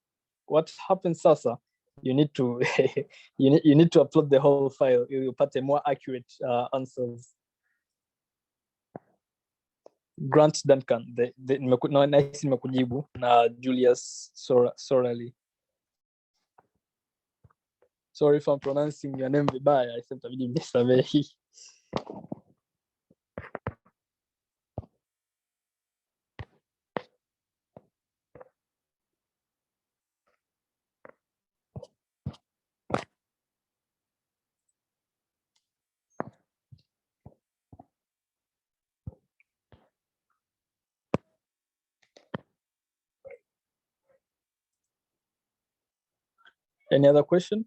what happens sasa, you need to you need to upload the whole file ili upate more accurate answers. Grant Duncan, nimekujibu na Julius Sorali. Sorry if I'm pronouncing your name vibaya, I sent a video nisamehe. Any other question?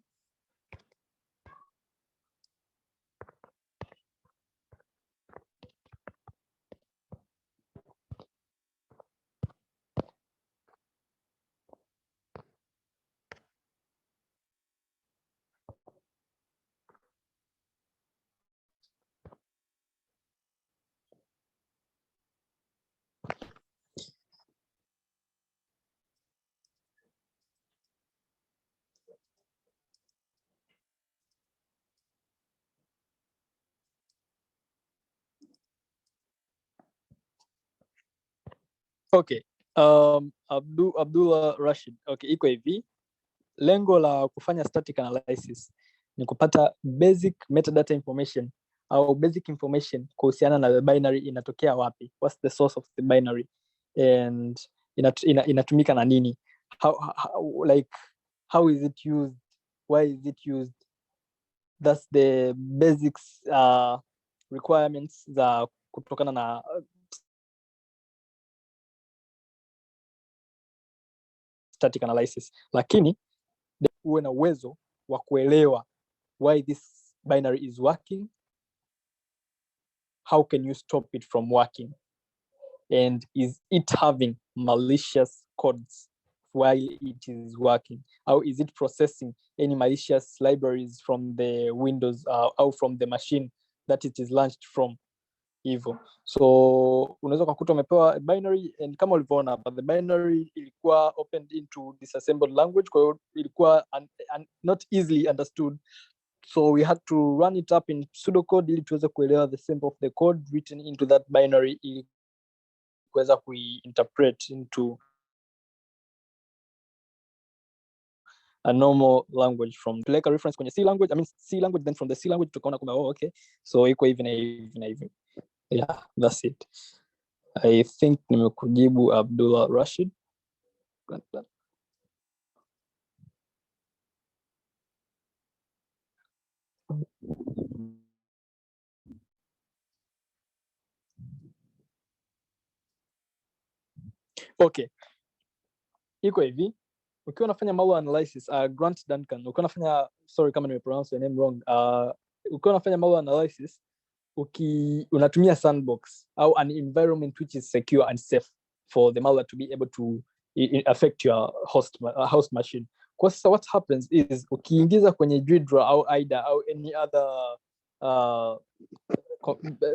Okay. Abdullah Rashid. Okay, iko hivi. Lengo la kufanya static analysis ni kupata basic metadata information au basic information kuhusiana na the binary inatokea wapi, what's the source of the binary, and inatumika na nini, how is it used, why is it used. That's the basics requirements za kutokana na static analysis, lakini uwe na uwezo wa kuelewa why this binary is working, how can you stop it from working, and is it having malicious codes while it is working, how is it processing any malicious libraries from the Windows or from the machine that it is launched from. Hivyo, so unaweza kukuta umepewa binary, and kama ulivyoona hapa, the binary ilikuwa opened into disassembled language, kwa hiyo ilikuwa not easily understood, so we had to run it up in pseudocode ili tuweze kuelewa the same of the code written into that binary ili kuweza kuinterpret into a normal language from like a reference kwenye C language, I mean C language, then from the C language tukaona kwamba okay, so iko hivi na hivi na hivi. Yeah, that's it. I think nimekujibu Abdullah Rashid. Okay. Iko hivi. Ukiwa unafanya malware analysis, Grant Duncan, ukiwa unafanya, sorry kama nimepronounce your name wrong, ukiwa unafanya malware analysis, unatumia sandbox au an environment which is secure and safe for the malware to be able to affect your host machine. Kwa sasa what happens is ukiingiza kwenye Derive au IDA au any other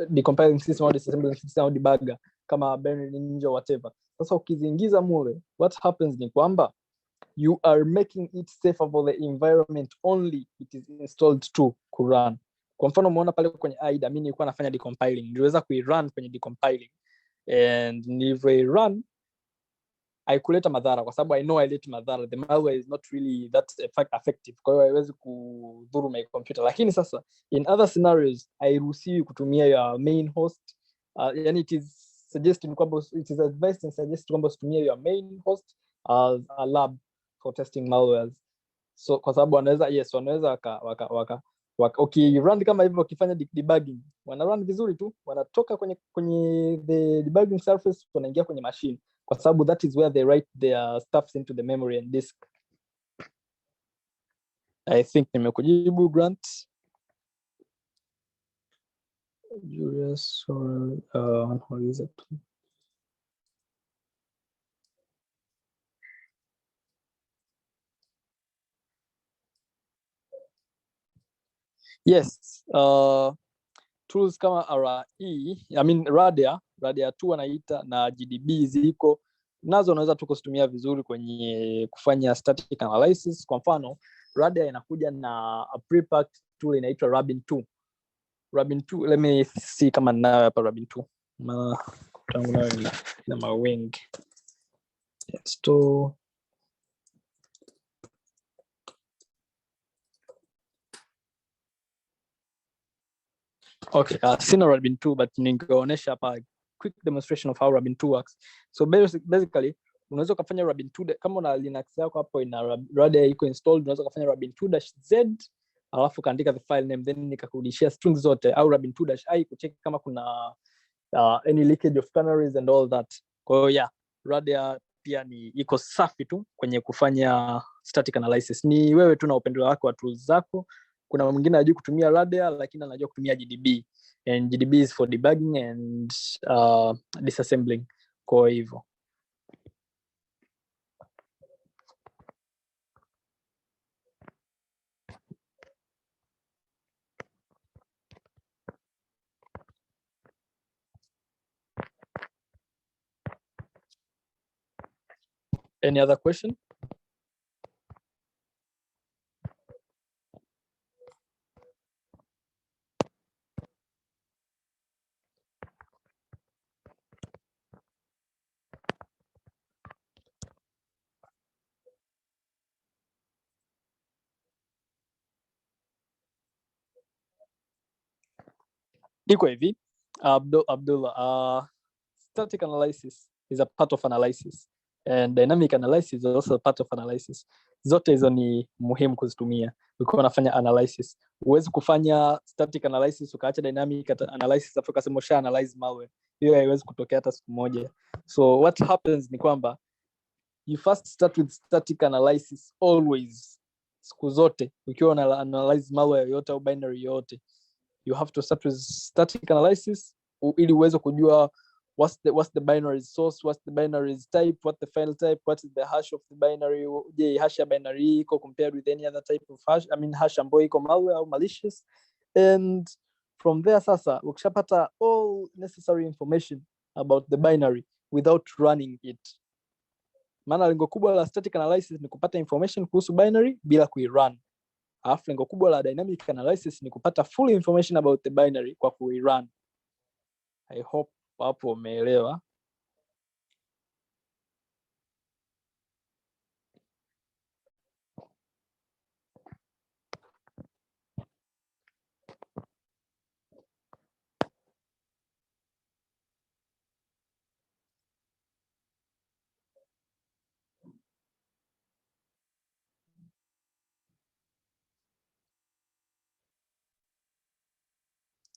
decompiling system au disassembling system au debugger kama Bernard Ninja whatever, sasa ukiziingiza mule, what happens ni kwamba you are making it safer for the environment only it is installed to kurun. Kwa mfano umeona pale kwenye IDA, mimi nilikuwa nafanya decompiling, niliweza kuirun kwenye decompiling, and nilivyoirun haikuleta madhara kwa sababu I know haileti madhara, the malware is not really that effective, kwa hiyo haiwezi kudhuru my computer. Lakini sasa in other scenarios hairuhusiwi kutumia your main host, yani it is suggested kwamba, it is advised and suggested kwamba usitumie your main host as a lab for testing malwares. So kwa sababu wanaweza okay, run kama hivyo, wakifanya debugging wana run vizuri tu, wanatoka kwenye the debugging surface, wanaingia kwenye machine, kwa sababu that is where they write their stuffs into the memory and disk. I think nimekujibu Grant. Julius, what is it? Yes, tools kama RE, I mean Radia 2 wanaita na GDB ziko nazo, unaweza tu kuzitumia vizuri kwenye kufanya static analysis. Kwa mfano Radia inakuja na a pre-packed tool inaitwa Rabin 2. Let me see kama ninayo hapa Rabin 2. Tangu nayo na mawing. Yes, to okay, sina Rabin 2 but ningeonyesha hapa quick demonstration of how Rabin 2 works. So basically unaweza kufanya Rabin 2 kama una Linux yako hapo ina Radia iko installed, unaweza kufanya Rabin 2-z alafu kaandika the file name, then nikakurudishia strings zote, au Rabin 2-i kucheck kama kuna any leakage of canaries and all that. Kwa hiyo yeah, Radia pia ni iko safi tu kwenye kufanya static analysis. Ni wewe tu na upendo wako wa tools zako. Kuna mwingine anajua kutumia Radar lakini anajua kutumia GDB, and GDB is for debugging and disassembling. Kwa hivyo any other question? Iko hivi, Abdullah, static analysis is a part of analysis and dynamic analysis is also a part of analysis. Zote hizo ni muhimu kuzitumia ukiwa unafanya analysis. Huwezi kufanya static analysis ukaacha dynamic analysis afu ukasema usha analyze malware. Hiyo haiwezi kutokea hata siku moja. So what happens ni kwamba you first start with static analysis always. Siku zote ukiwa una analyze malware yoyote au binary yoyote, you have to start with static analysis ili uweze kujua what's the binary source, what's the binary type, what's the file type, what is the hash of the binary. Je, hash ya binary iko compared with any other type of hash, hash ambayo iko malware au malicious. And from there sasa ukishapata all necessary information about the binary without running it. Maana lengo kubwa la static analysis ni kupata information kuhusu binary bila kuirun. Alafu lengo kubwa la dynamic analysis ni kupata full information about the binary kwa kuirun. I hope hapo umeelewa.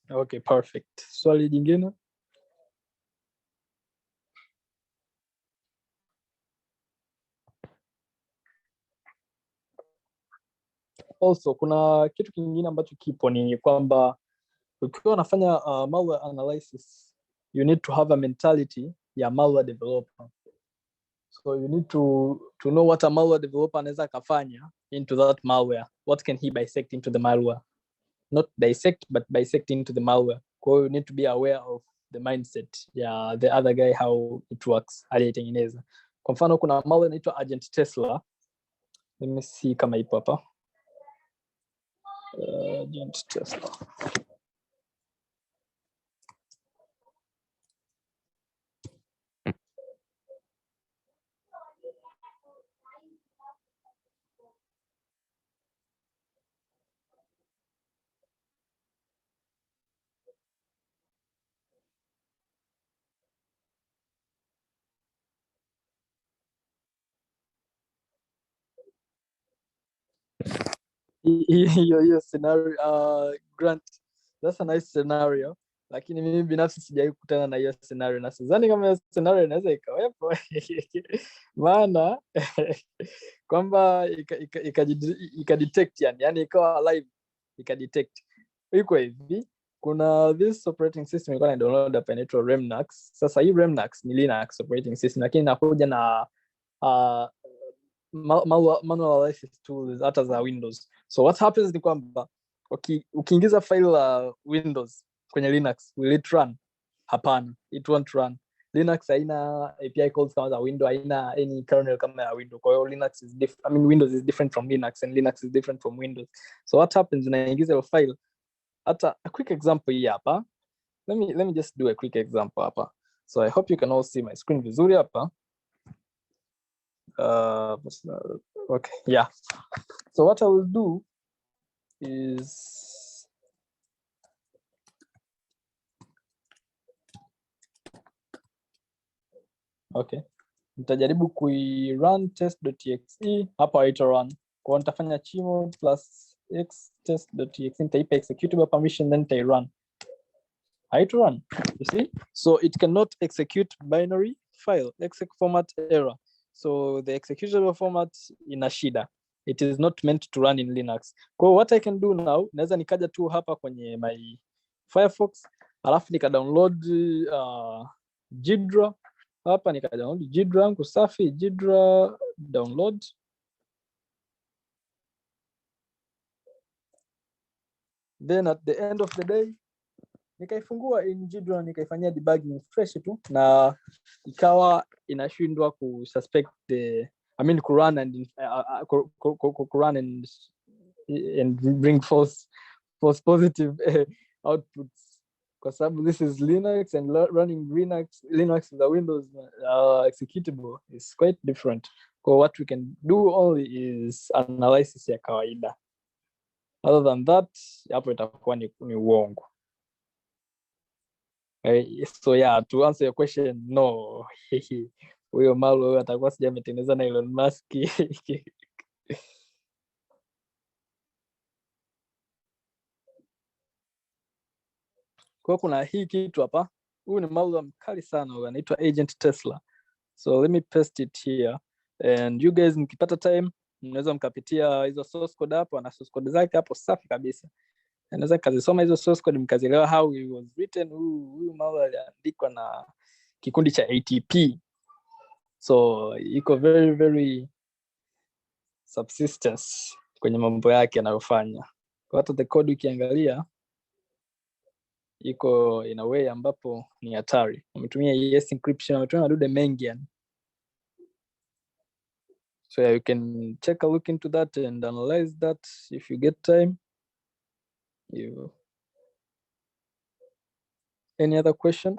Okay, perfect. Swali jingine? Also, kuna kitu kingine ambacho kipo ni kwamba ukiwa unafanya malware analysis, you need to have a mentality ya malware developer. So you need to know what a malware developer anaweza kafanya into that malware. What can he bisect into the malware? Not dissect, but bisect into the malware. Kwa hiyo you need to be aware of the mindset ya the other guy, how it works, aliyetengeneza. Kwa mfano kuna malware inaitwa Agent Tesla. Let me see kama ipo hapa. Agent Tesla. Hiyo scenario, Grant, that's a nice scenario, lakini mimi binafsi sijawahi kukutana na hiyo scenario na sidhani kama hiyo scenario inaweza ikawepo. Maana kwamba ikadetect yani ikawa live ikadetect. Iko hivi, kuna this operating system ilikuwa na download hapa inaitwa Remnux. Sasa hii Remnux ni Linux operating system lakini inakuja na manual analysis tools hata za Windows. So what happens ni kwamba ukiingiza file la Windows kwenye Linux, will it run? Hapana, it won't run. Linux haina API calls kama za Windows, haina any kernel kama ya Windows. Kwa hiyo Linux is different, Windows is different from Linux and Linux is different from Windows. So what happens, unaingiza file, hata a quick example hii hapa. Let me just do a quick example hapa. So I hope you can all see my screen vizuri hapa. Okay, yeah. So what I will do is okay, nitajaribu kuirun test.exe hapa haitarun. Kwa nitafanya chmod plus x test.exe, nitaipa executable permission then nitairun. Haitarun, you see? So it cannot execute binary file, exec format error. So the executable format ina shida. It is not meant to run in Linux. Kwa what I can do now, naweza nikaja tu hapa kwenye my Firefox, alafu nika download Jidra. Hapa nika download Jidra, kusafi Jidra download. Then at the end of the day, nikaifungua in Jidra, nikaifanyia debugging fresh tu, na ikawa inashindwa kususpect the, I mean kurun and bring false positive outputs, kwa sababu this is Linux, and running Linux with a Windows executable is quite different. So what we can do only is analysis ya kawaida. Other than that, hapo itakuwa ni uongo. So yeah, to answer your question, no. Huyo malware atakuwa sijametengeneza na Elon Musk. Kwa kuna hii kitu hapa. Huyu ni malware mkali sana, anaitwa Agent Tesla. So let me paste it here, and you guys mkipata time mnaweza mkapitia hizo source code hapo, na source code zake hapo safi kabisa. Naweza kazisoma hizo source code mkazielewa how it was written. Huyu malware aliandikwa na kikundi cha ATP. So iko very very subsistence kwenye mambo yake anayofanya. Kwa hata the code ukiangalia iko in a way ambapo ni hatari. Wametumia yes encryption, wametumia madude mengi yani. So yeah, you can take a look into that and analyze that if you get time. Any other question?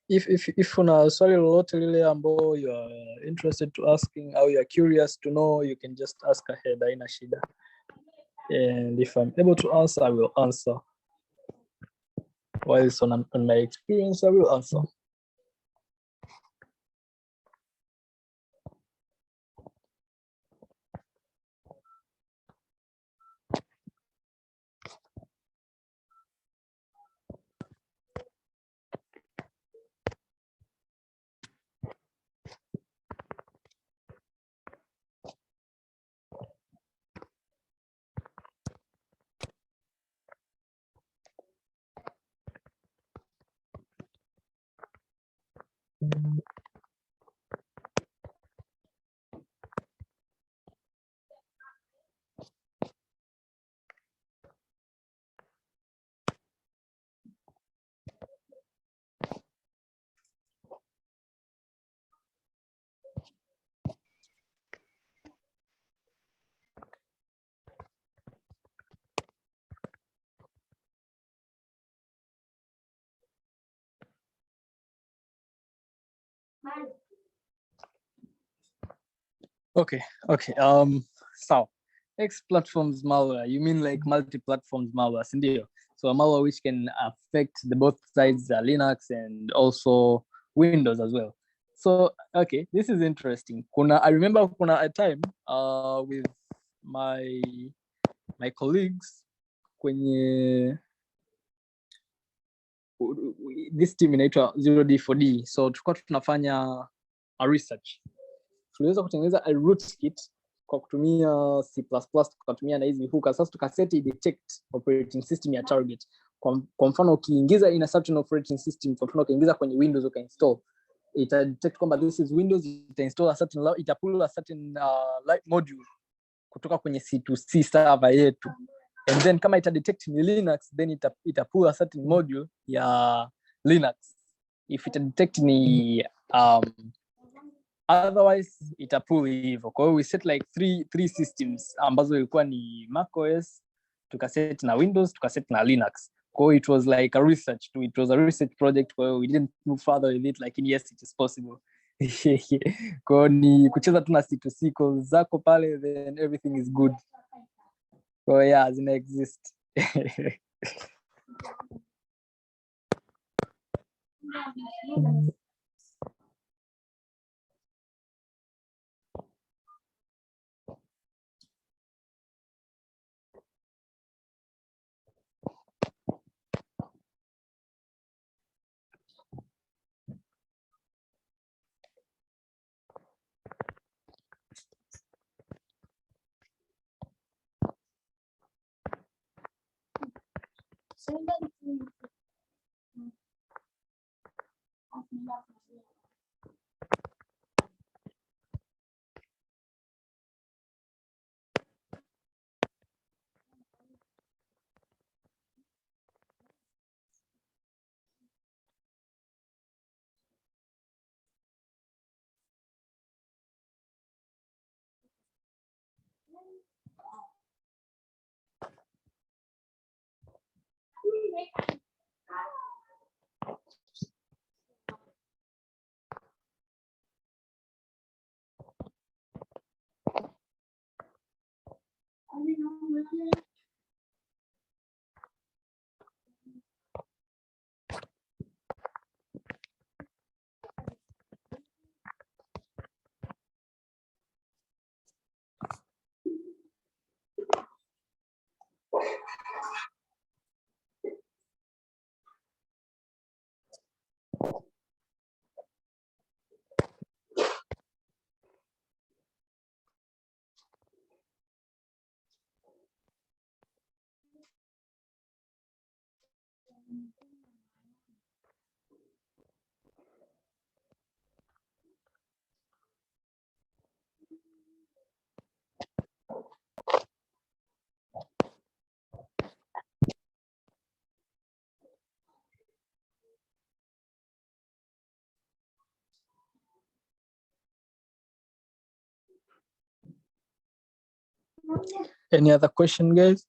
If una swali lolote lile ambao you are interested to asking, or you are curious to know, you can just ask ahead, haina shida. And if I'm able to answer, I will answer. While it's on my experience, I will answer. Okay. So X platforms malware, you mean like multi-platforms malware, sindio? So a malware which can affect the both sides, Linux and also Windows as well. So okay, this is interesting. I remember a time with my colleagues, kwenye this team inaitwa 0D4D, so tulikuwa tunafanya a research. Tuliweza kutengeneza a rootkit kwa kutumia C++, tukatumia na hizi hooker. Sasa tukaseti detect operating system ya target. Kwa mfano ukiingiza in a certain operating system, kwa mfano ukiingiza kwenye Windows ukainstall, ita detect kwamba this is Windows, ita install a certain, ita pull a certain module kutoka kwenye C2C server yetu, and then kama ita detect ni Linux, then ita pull a certain module ya Linux. If ita detect ni otherwise ita pull hivyo. Kwa hiyo we set like three systems ambazo ilikuwa ni macOS, tukaset na Windows, tukaset na Linux. Kwa hiyo it was like a research, it was a research project. Kwa hiyo we didn't move further with it, like yes, it is possible. Kwa hiyo ni kucheza tu na C2C calls zako pale, then everything is good. Kwa hiyo yeah, zina exist. Any other question, guys?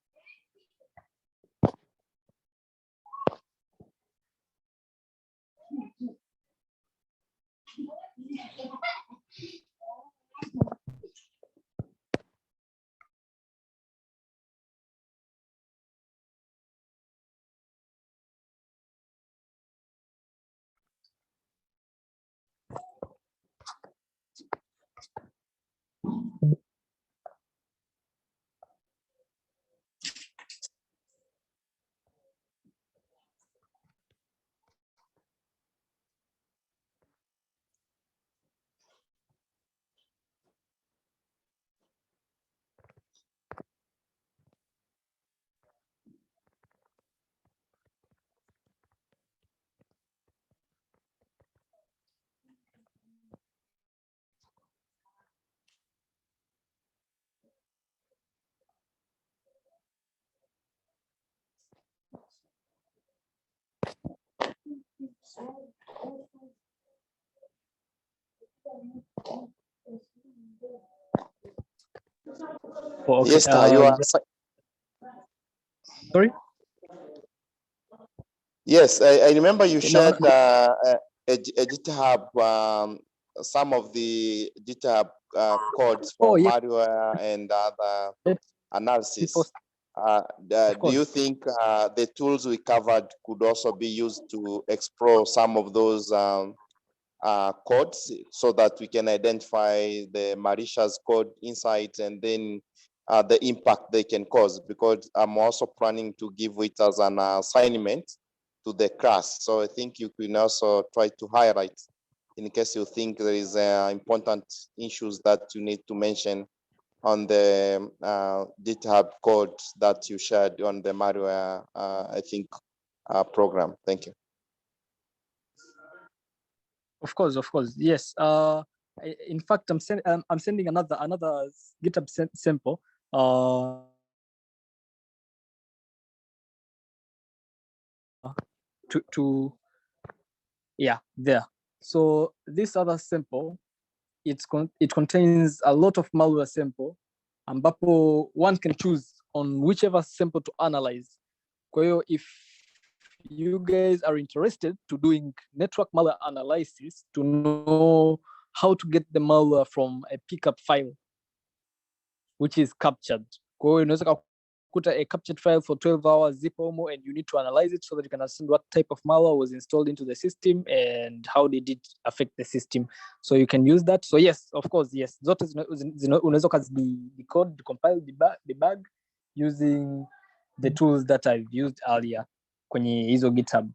Okay, yes, you are. Sorry? Yes, I remember you shared a GitHub, some of the GitHub codes for malware and other analysis. Do you think the tools we covered could also be used to explore some of those codes so that we can identify the malicious code insights and then the impact they can cause, because I'm also planning to give it as an assignment to the class. So I think you can also try to highlight in case you think there is important issues that you need to mention on the GitHub code that you shared on the malware, I think, program. Thank you. Of course, yes. In fact, I'm sending another GitHub sample. To yeah, there. So this other sample, it contains a lot of malware sample, ambapo one can choose on whichever sample to analyze. Kwa hiyo if you guys are interested to doing network malware analysis to know how to get the malware from a pickup file which is captured. Kwa hiyo unaweza kukuta a captured file for 12 hours zip homo, and you need to analyze it so that you can understand what type of malware was installed into the system and how did it affect the system. So you can use that. So yes, of course, yes. Zote unaweza decode, decompile, debug using the tools that I've used earlier kwenye hizo GitHub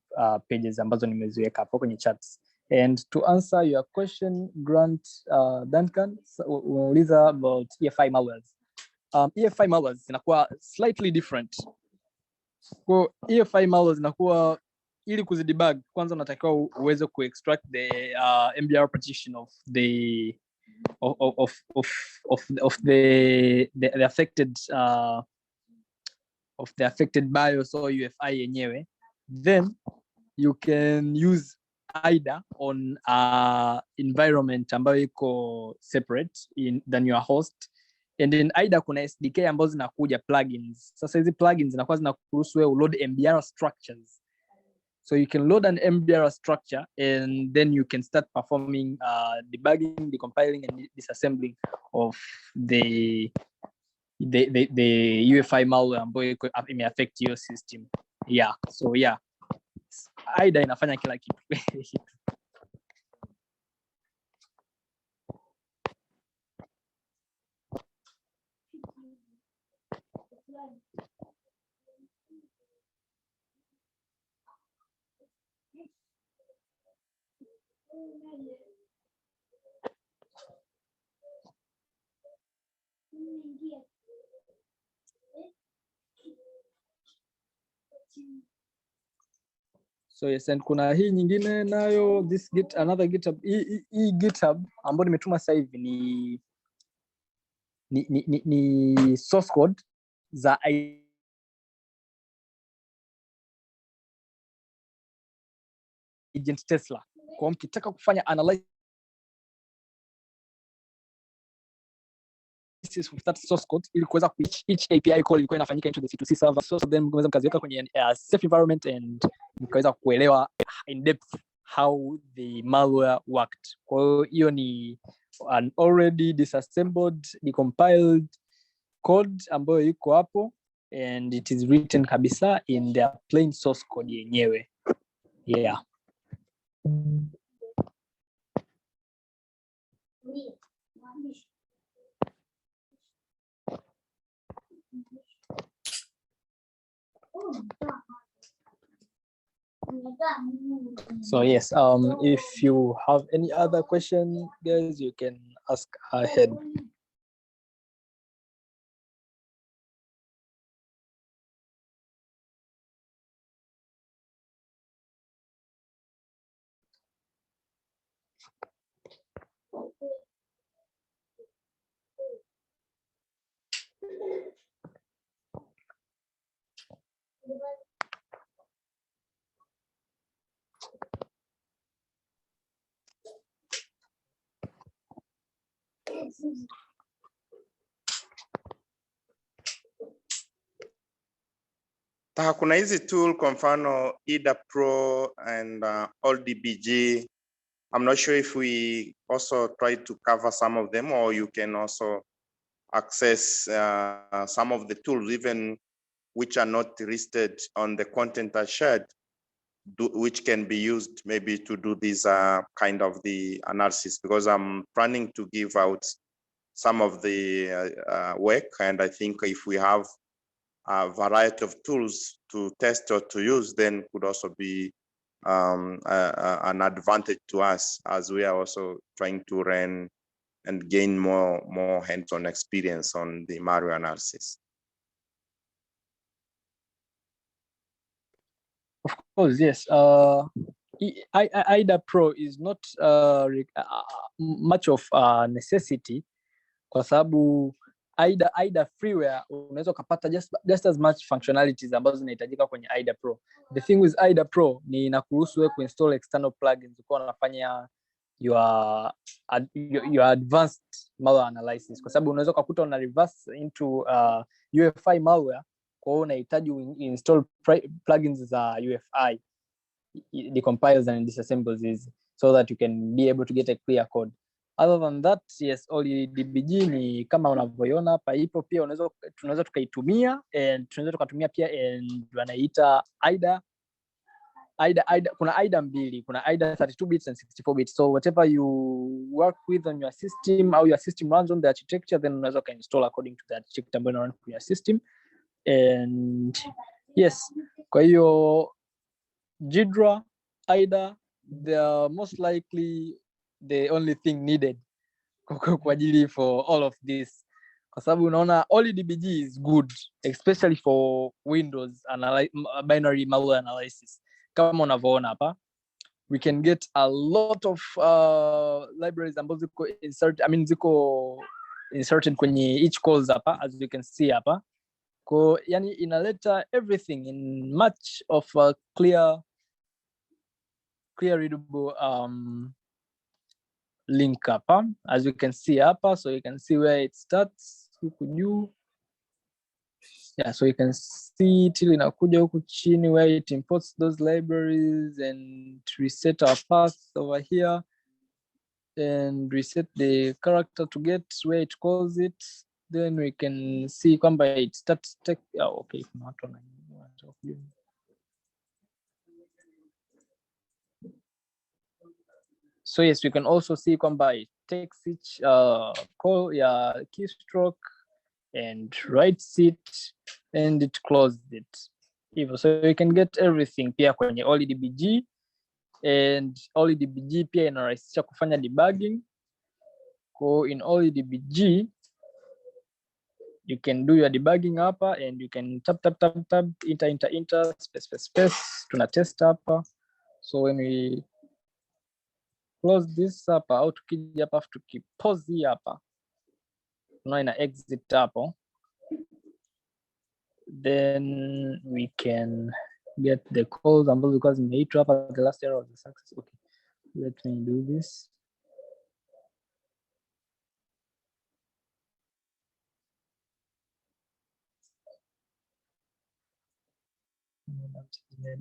pages ambazo nimeziweka hapo kwenye chats. And to answer your question, Grant Duncan, unauliza about EFI malwares. EFI malwares zinakuwa slightly different. Kwa EFI malwares zinakuwa, ili kuzidebug, kwanza unatakiwa uweze kuextract the MBR partition of the the affected of the affected BIOS or UFI yenyewe. Then you can use IDA on environment ambayo iko separate than your host, and in IDA kuna SDK ambazo zinakuja plugins. Sasa hizi plugins zinakuwa zinakuruhusu wewe load MBR structures, so you can load an MBR structure and then you can start performing debugging, decompiling and disassembling of the UFI malware ambayo ime affect your system. Yeah, so yeah, IDA inafanya kila kitu. So yes, and kuna hii nyingine nayo, this another GitHub, hii GitHub ambayo nimetuma sasa hivi ni source code za agent Tesla. Kwa mkitaka kufanya analysis with that source code ili kuweza each API call ilikuwa inafanyika into the C2C server, so then mnaweza mkaziweka kwenye safe environment and mkaweza kuelewa in depth how the malware worked. Kwa hiyo ni an already disassembled, decompiled code ambayo iko hapo, and it is written kabisa in their plain source code yenyewe. Yeah. So yes, if you have any other question, guys, you can ask ahead. Kuna hizi tool kwa mfano IDA Pro and AllDBG. I'm not sure if we also try to cover some of them, or you can also access some of the tools, even which are not listed on the content I shared, which can be used maybe to do this kind of the analysis, because I'm planning to give out some of the work. And I think if we have a variety of tools to test or to use, then could also be an advantage to us as we are also trying to run and gain more hands-on experience on the malware analysis. Of course, yes. IDA Pro is not much of a necessity, kwa sababu IDA freeware unaweza kupata just as much functionalities ambazo zinahitajika kwenye IDA Pro. The thing with IDA Pro ni inakuruhusu wewe kuinstall external plugins ukiwa unafanya your advanced malware analysis, kwa sababu unaweza kukuta una reverse into UEFI malware, kwa hiyo unahitaji install plugins za UEFI, decompilers and disassembles these, so that you can be able to get a clear code. Other than that, yes, only DBG ni kama unavyoiona hapa ipo, pia tunaweza tukaitumia, and tunaweza tukatumia pia and wanaita IDA, kuna IDA mbili, kuna IDA 32 bits and 64 bits. So whatever you work with on your system, or your system runs on the architecture, then unaweza install according to the architecture ambayo run on your system. And yes, kwa hiyo Jidra, IDA, they are most likely the only thing needed kwa ajili for all of this, kwa sababu unaona only DBG is good, especially for Windows binary malware analysis. Kama unavyoona hapa, we can get a lot of libraries ambazo ziko inserted kwenye each calls hapa, as you can see hapa. Kwa yani inaleta everything in much of a clear readable link hapa, as you can see hapa. So you can see where it starts huku juu. Yeah, so you can see till inakuja huku chini where it imports those libraries, and reset our path over here, and reset the character to get where it calls it. Then we can see kwamba it starts okay. So yes, we can also see kwamba it takes each call keystroke and writes it, and it closes it. So you can get everything pia kwenye only DBG, and only DBG pia inarahisisha kufanya debugging. Kwa in only DBG you can do your debugging hapa, and you can tab enter space tuna test hapa. So when we close this hapa, au tukija hapa tukipause hapa, tunaona exit hapo, then we can get the calls ambazo zilikuwa zimeitwa hapa. The last error was a success. Okay, let me do this.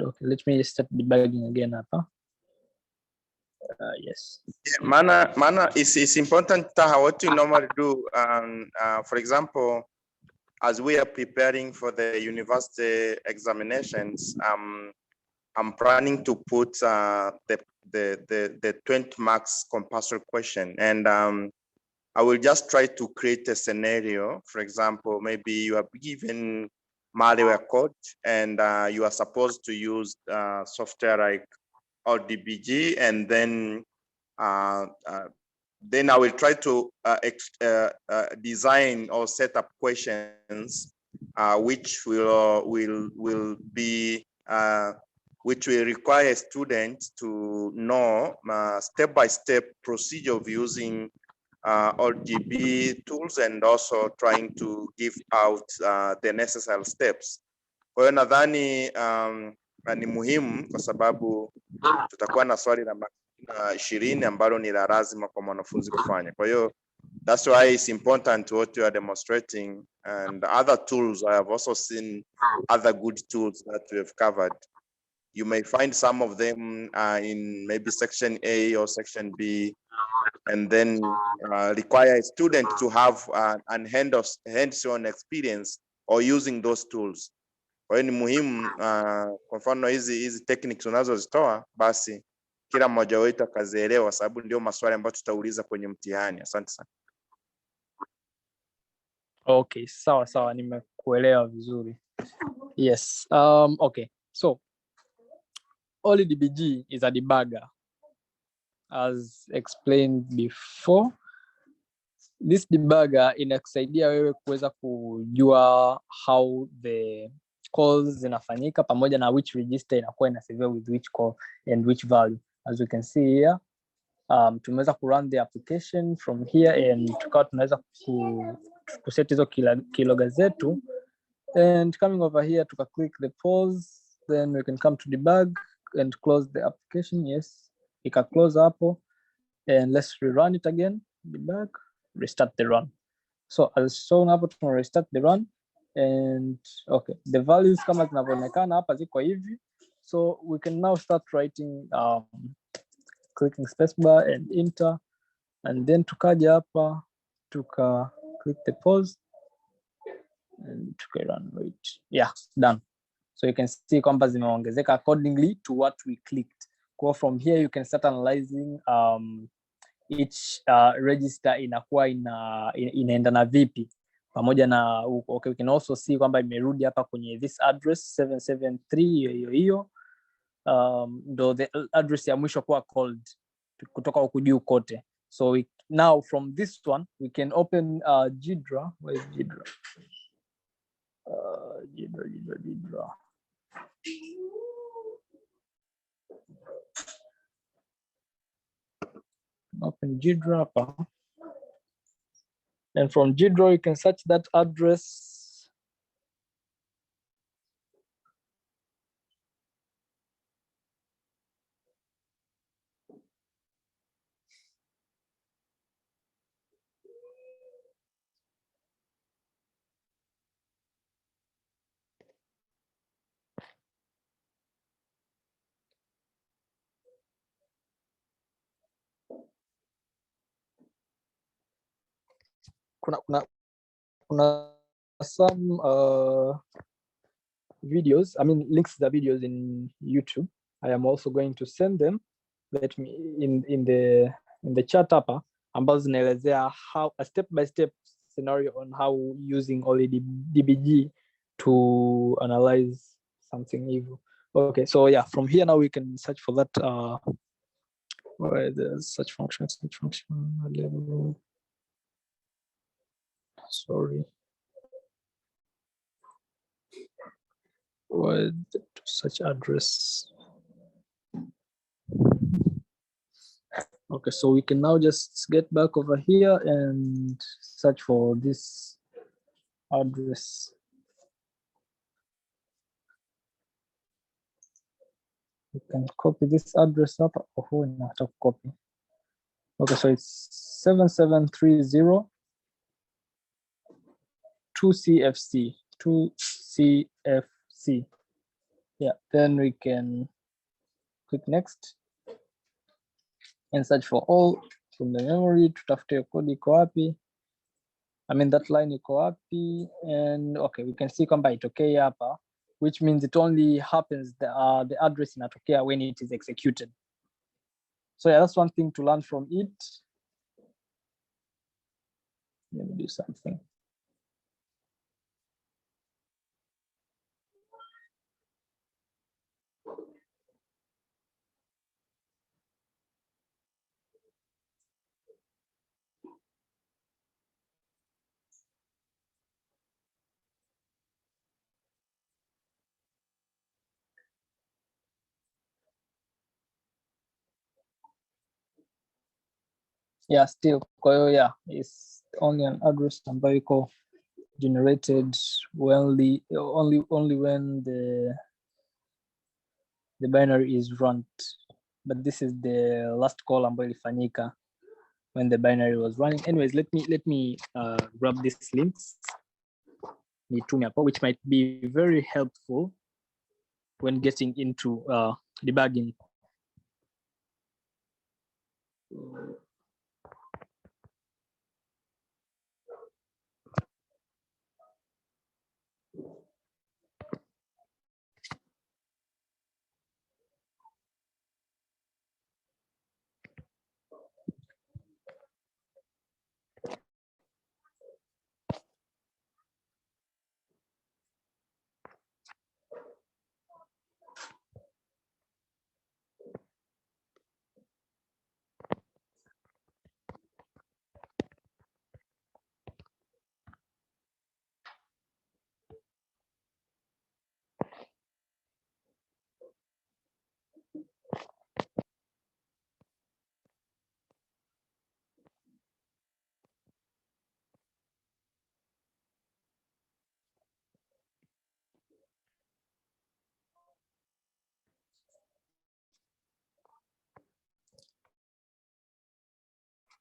Okay, let me start debugging again hapa. Yes. Yeah, mana it's important what you normally do. For example, as we are preparing for the university examinations, I'm planning to put the 20 marks compulsory question, and I will just try to create a scenario. For example, maybe you are given malware code, and you are supposed to use software like DBG, and then I will try to design or set up questions which will be which will require students to know step-by-step procedure of using DB tools, and also trying to give out the necessary steps. Kwa hiyo nadhani ni muhimu kwa sababu tutakuwa na swali namba 20 ambalo ni la lazima kwa mwanafunzi kufanya. Kwa hiyo that's why it's important what you are demonstrating, and other tools. I have also seen other good tools that we have covered. You may find some of them in maybe section A or section B, and then require a student to have an hands-on experience or using those tools. Kwa hiyo ni muhimu kwa mfano hizi techniques unazozitoa, basi kila mmoja wetu akazielewa, sababu ndio maswali ambayo tutauliza kwenye mtihani. Asante sana. Okay, sawa, nimekuelewa vizuri. Yes. Okay. So OLEDBG is a debugger, as explained before. This debugger inakusaidia wewe kuweza kujua how the calls zinafanyika pamoja na which register inakuwa inasaviwa with which call and which value. As we can see here, tumeweza ku run the application from here and tukawa tunaweza kuset hizo keylogger zetu, and coming over here tuka click the pause, then we can come to debug and close the application. Yes, ika close hapo, and let's rerun it again. Debug, restart the run. So as shown hapo tuna restart the run, and okay, the values kama zinavyoonekana hapa ziko hivi. So we can now start writing, clicking spacebar and enter, and then tukaja hapa tuka click the pause and tuka run. Wait, yeah, done. So you can see kwamba zimeongezeka accordingly to what we clicked. Go from here you can start analyzing each register inakuwa inaenda na vipi pamoja na okay, we can also see kwamba imerudi hapa kwenye this address 773 hiyo ndo the address ya mwisho kuwa called kutoka huku juu kote. So now from this one we can open Gidra. Where is Gidra? Gidra. Open Gidra hapa, and from Gidra you can search that address. Kuna some videos, I mean links to the videos in YouTube. I am also going to send them. Let me in the chat hapa ambazo zinaelezea how a step by step scenario on how using OLEDBG to analyze something evil. Okay, so yeah, from here now we can search for that where the search function level. Sorry, where the search address. Okay, so we can now just get back over here and search for this address. You can copy this address up. Oh, not to copy. Okay, so it's 7730 2CFC 2CFC. Yeah, then we can click next and search for all from the memory. Tutafute code iko wapi. I mean that line iko wapi, and okay, we can see kwamba itokea hapa, which means it only happens the address inatokea when it is executed. So yeah, that's one thing to learn from it. Let me do something. Yeah, still, kwa hiyo yeah, it's only an address ambayo iko generated only when the binary is run. But this is the last call ambayo ilifanyika when the binary was running. Anyways, let me grab these links which might be very helpful when getting into debugging.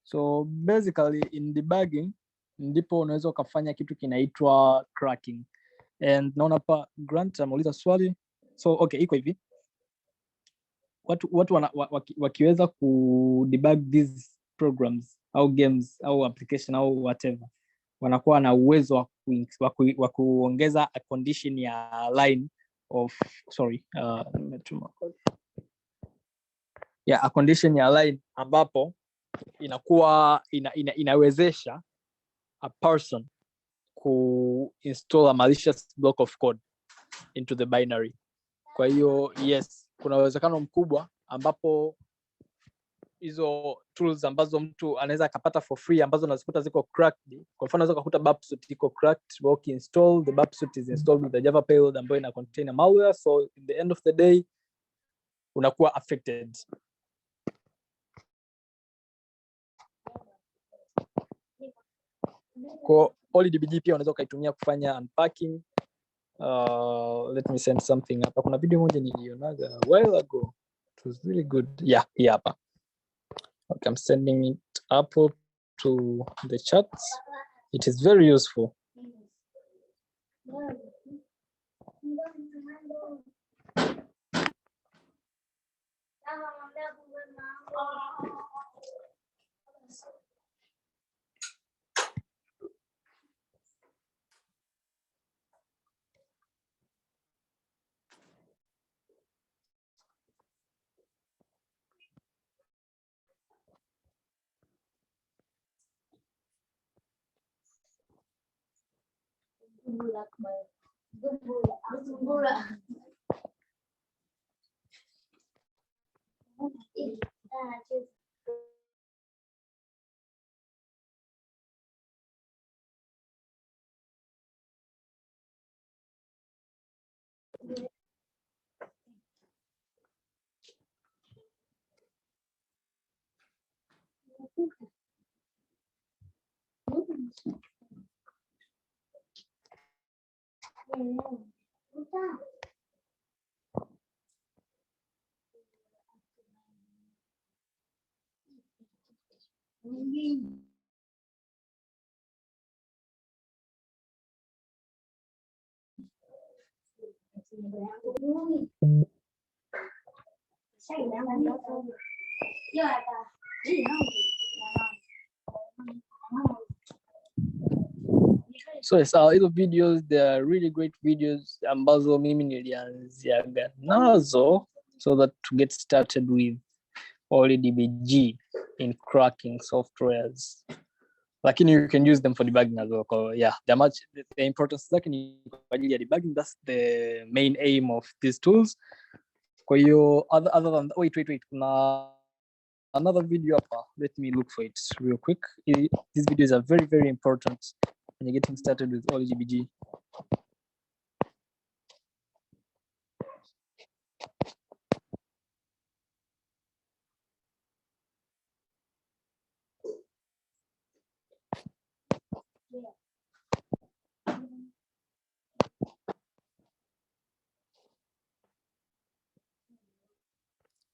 So basically in debugging ndipo unaweza ukafanya kitu kinaitwa cracking. And naona hapa Grant ameuliza swali. So okay, iko hivi. Watu wakiweza ku debug these programs au games au application au whatever, wanakuwa na uwezo wa kuongeza a condition ya line of a condition ya line ambapo inakuwa inawezesha a person ku install a malicious block of code into the binary. Kwa hiyo yes, kuna uwezekano mkubwa ambapo hizo tools ambazo mtu anaweza akapata for free ambazo unazikuta ziko cracked. Kwa mfano unaweza kukuta Bapsuit iko cracked, but install the Bapsuit is installed with the Java payload ambayo ina contain a malware, so in the end of the day unakuwa affected. Kwa OllyDbg pia unaweza ukaitumia kufanya unpacking. Let me send something hapa. Kuna video moja nilionaga a while ago. It was really good. Yeah, hapa. Okay, I'm sending it up to the chat. It is very useful. So yes, hizo videos, they are really great videos ambazo mimi nilianziaga nazo so that to get started with OllyDbg in cracking softwares. Lakini you can use them for debugging as well. Yeah, the importance zake ni kwa ajili ya debugging. That's the main aim of these tools. Kwa hiyo other than wait, kuna another video hapa. Let me look for it real quick. These videos are very, very important when you're getting started with OllyDbg.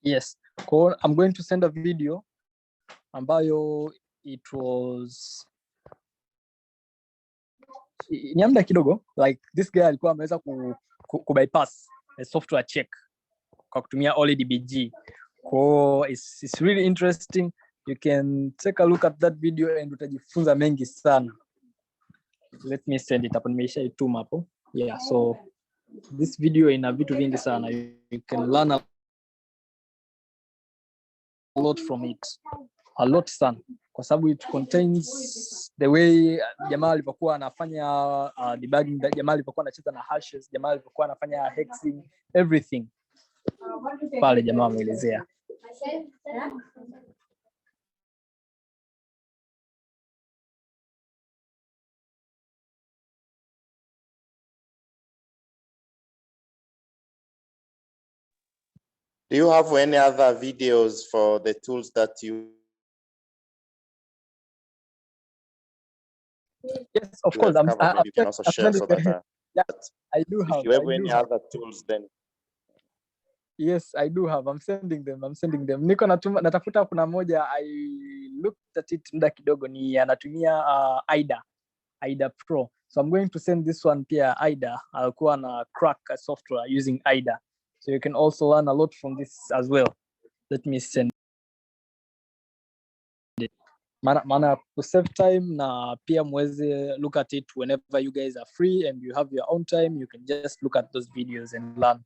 Yes, I'm going to send a video ambayo it was ni muda kidogo, like this guy alikuwa ameweza ku bypass a software check kwa kutumia OllyDbg. It's really interesting. You can take a look at that video and utajifunza mengi sana. Let me send it up. Nimeshaituma hapo. Yeah, so this video ina vitu vingi sana. You can learn a lot from it. A lot sana. Kwa sababu it contains the way jamaa alipokuwa anafanya debugging, jamaa alipokuwa anacheza na hashes, jamaa alipokuwa anafanya hexing, everything. Pale jamaa ameelezea. Do you have any other videos for the tools that you? Yes, of course. You can also share so that. Yeah, I do have. If you have any other tools, then. Yes, I do have. I'm sending them. Niko natafuta kuna moja I looked at it muda kidogo, ni anatumia IDA Pro. So I'm going to send this one pia IDA. Alikuwa na crack software using IDA. So you can also learn a lot from this as well. Let me send it. Mana to save time na pia mweze look at it whenever you guys are free and you have your own time. You can just look at those videos and learn.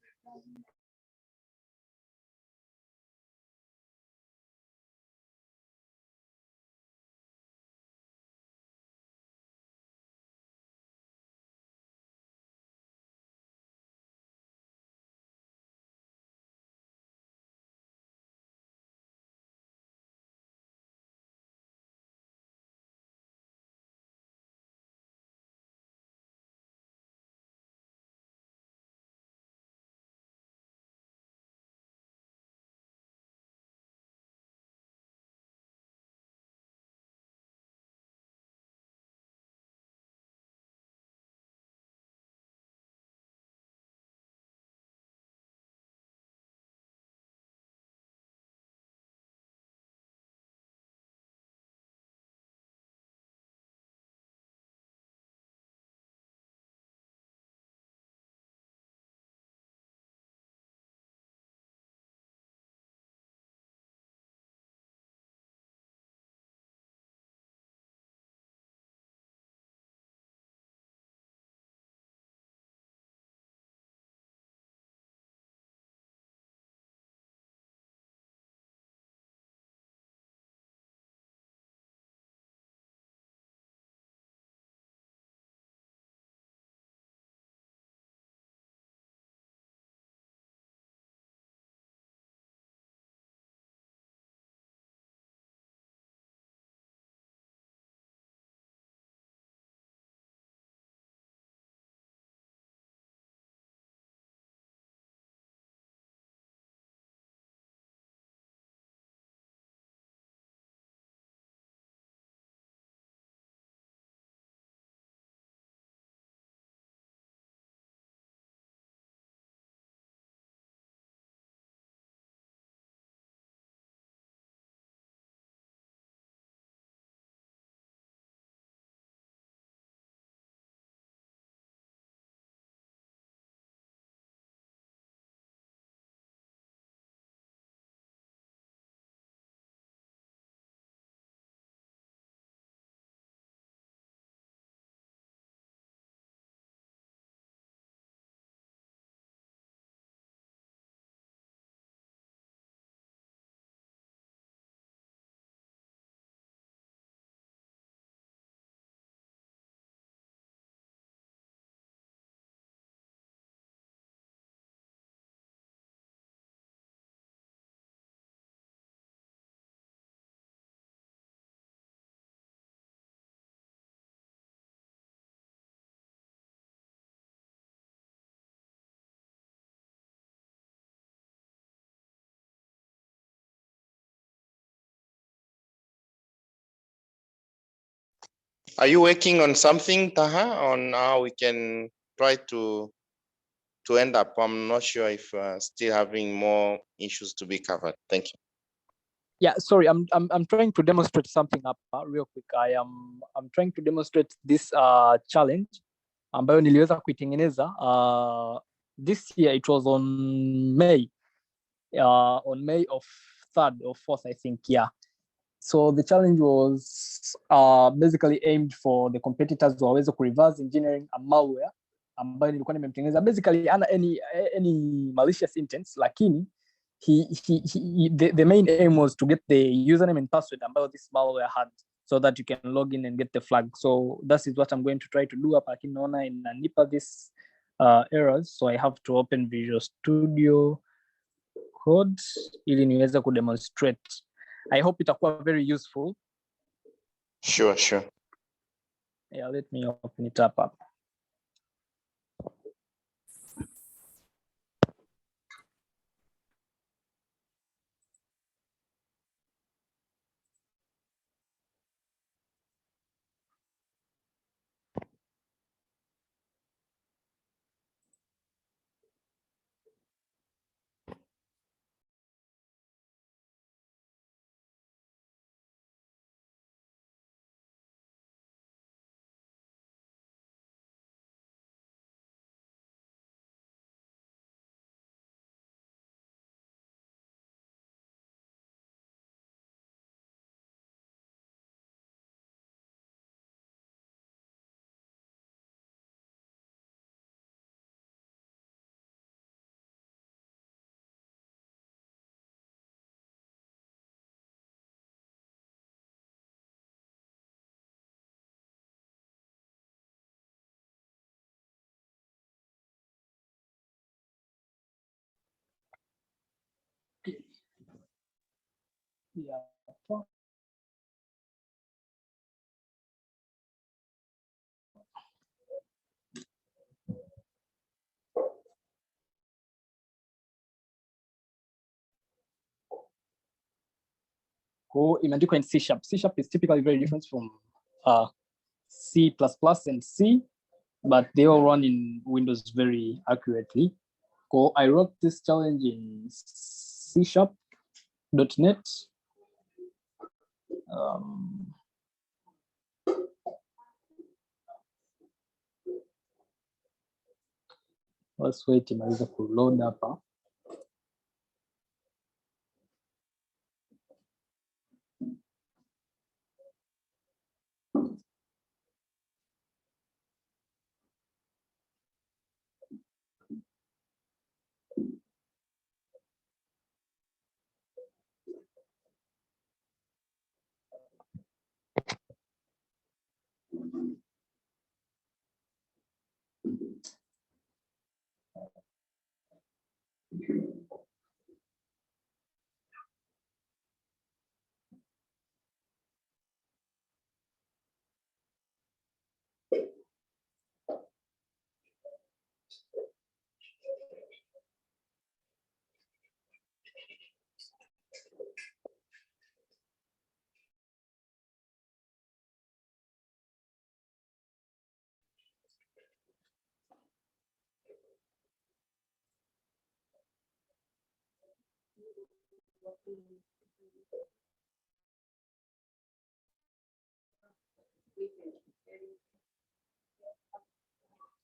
Are you working on something, Taha, on how we can try to end up? I'm not sure if still having more issues to be covered. Thank you. Yeah, sorry, I'm trying to demonstrate something up real quick. I'm trying to demonstrate this challenge ambayo niliweza kuitengeneza this year. It was on May of 3rd or 4th, I think. Yeah. So the challenge was basically aimed for the competitors waweze ku reverse engineering a malware ambayo nilikuwa nimemtengeneza. Basically ana any malicious intents, lakini the main aim was to get the username and password ambayo this malware had, so that you can log in and get the flag. So that is what I'm going to try to do hapa, lakini naona inanipa this errors, so I have to open Visual Studio Code ili niweze kudemonstrate. I hope itakuwa very useful. Sure. Yeah, let me open it up. Imeandikwa in C#. C# is typically very different from C++ and C, but they all run in Windows very accurately. So I wrote this challenge in C#.net. Let's wait imaliza kuload hapa.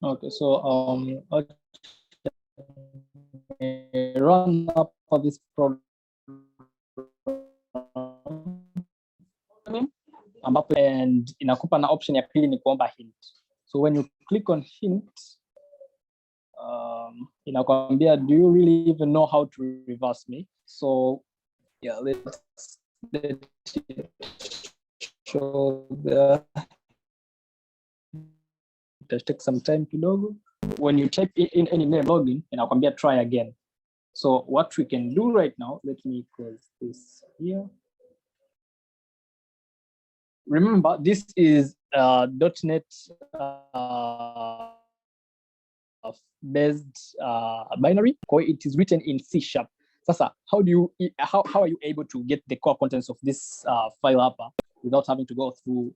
Okay, so run up for this program and inakupa na option ya pili ni kuomba hint. So when you click on hint, inakwambia, do you really even know how to reverse me? So yeah, let's show the, it takes some time kidogo. When you type in any name login, inakwambia try again. So what we can do right now, let me close this here. Remember, this is .NET based binary. It is written in C#. Sasa, how are you able to get the core contents of this file up without having to go through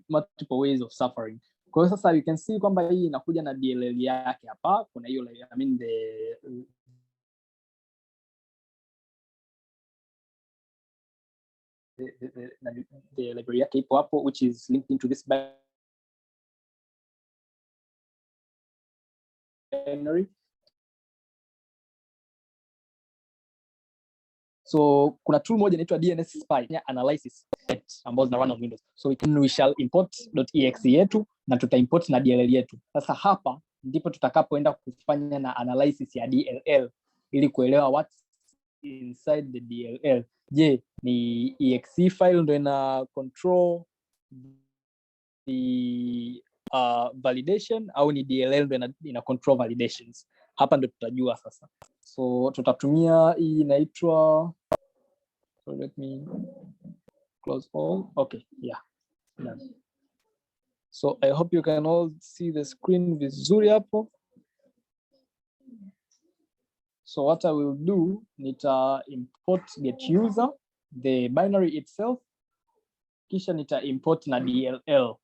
multiple ways of suffering? Kwa hiyo sasa you can see kwamba hii inakuja na DLL yake hapa. Kuna hiyo, I mean the library yake ipo hapo, which is linked into this binary. So kuna tool moja inaitwa DNS spy analysis ambazo zina run on Windows. So we shall import .exe yetu na tutaimport na DLL yetu. Sasa hapa ndipo tutakapoenda kufanya na analysis ya DLL ili kuelewa what's inside the DLL. Je, ni exe file ndo ina control the validation au ni DLL ndo ina control validations? Hapa ndo tutajua sasa. So tutatumia hii inaitwa, so let me close all. Okay, yeah. Done. So I hope you can all see the screen vizuri hapo. So what I will do, nita import get user, the binary itself, kisha nita import na DLL,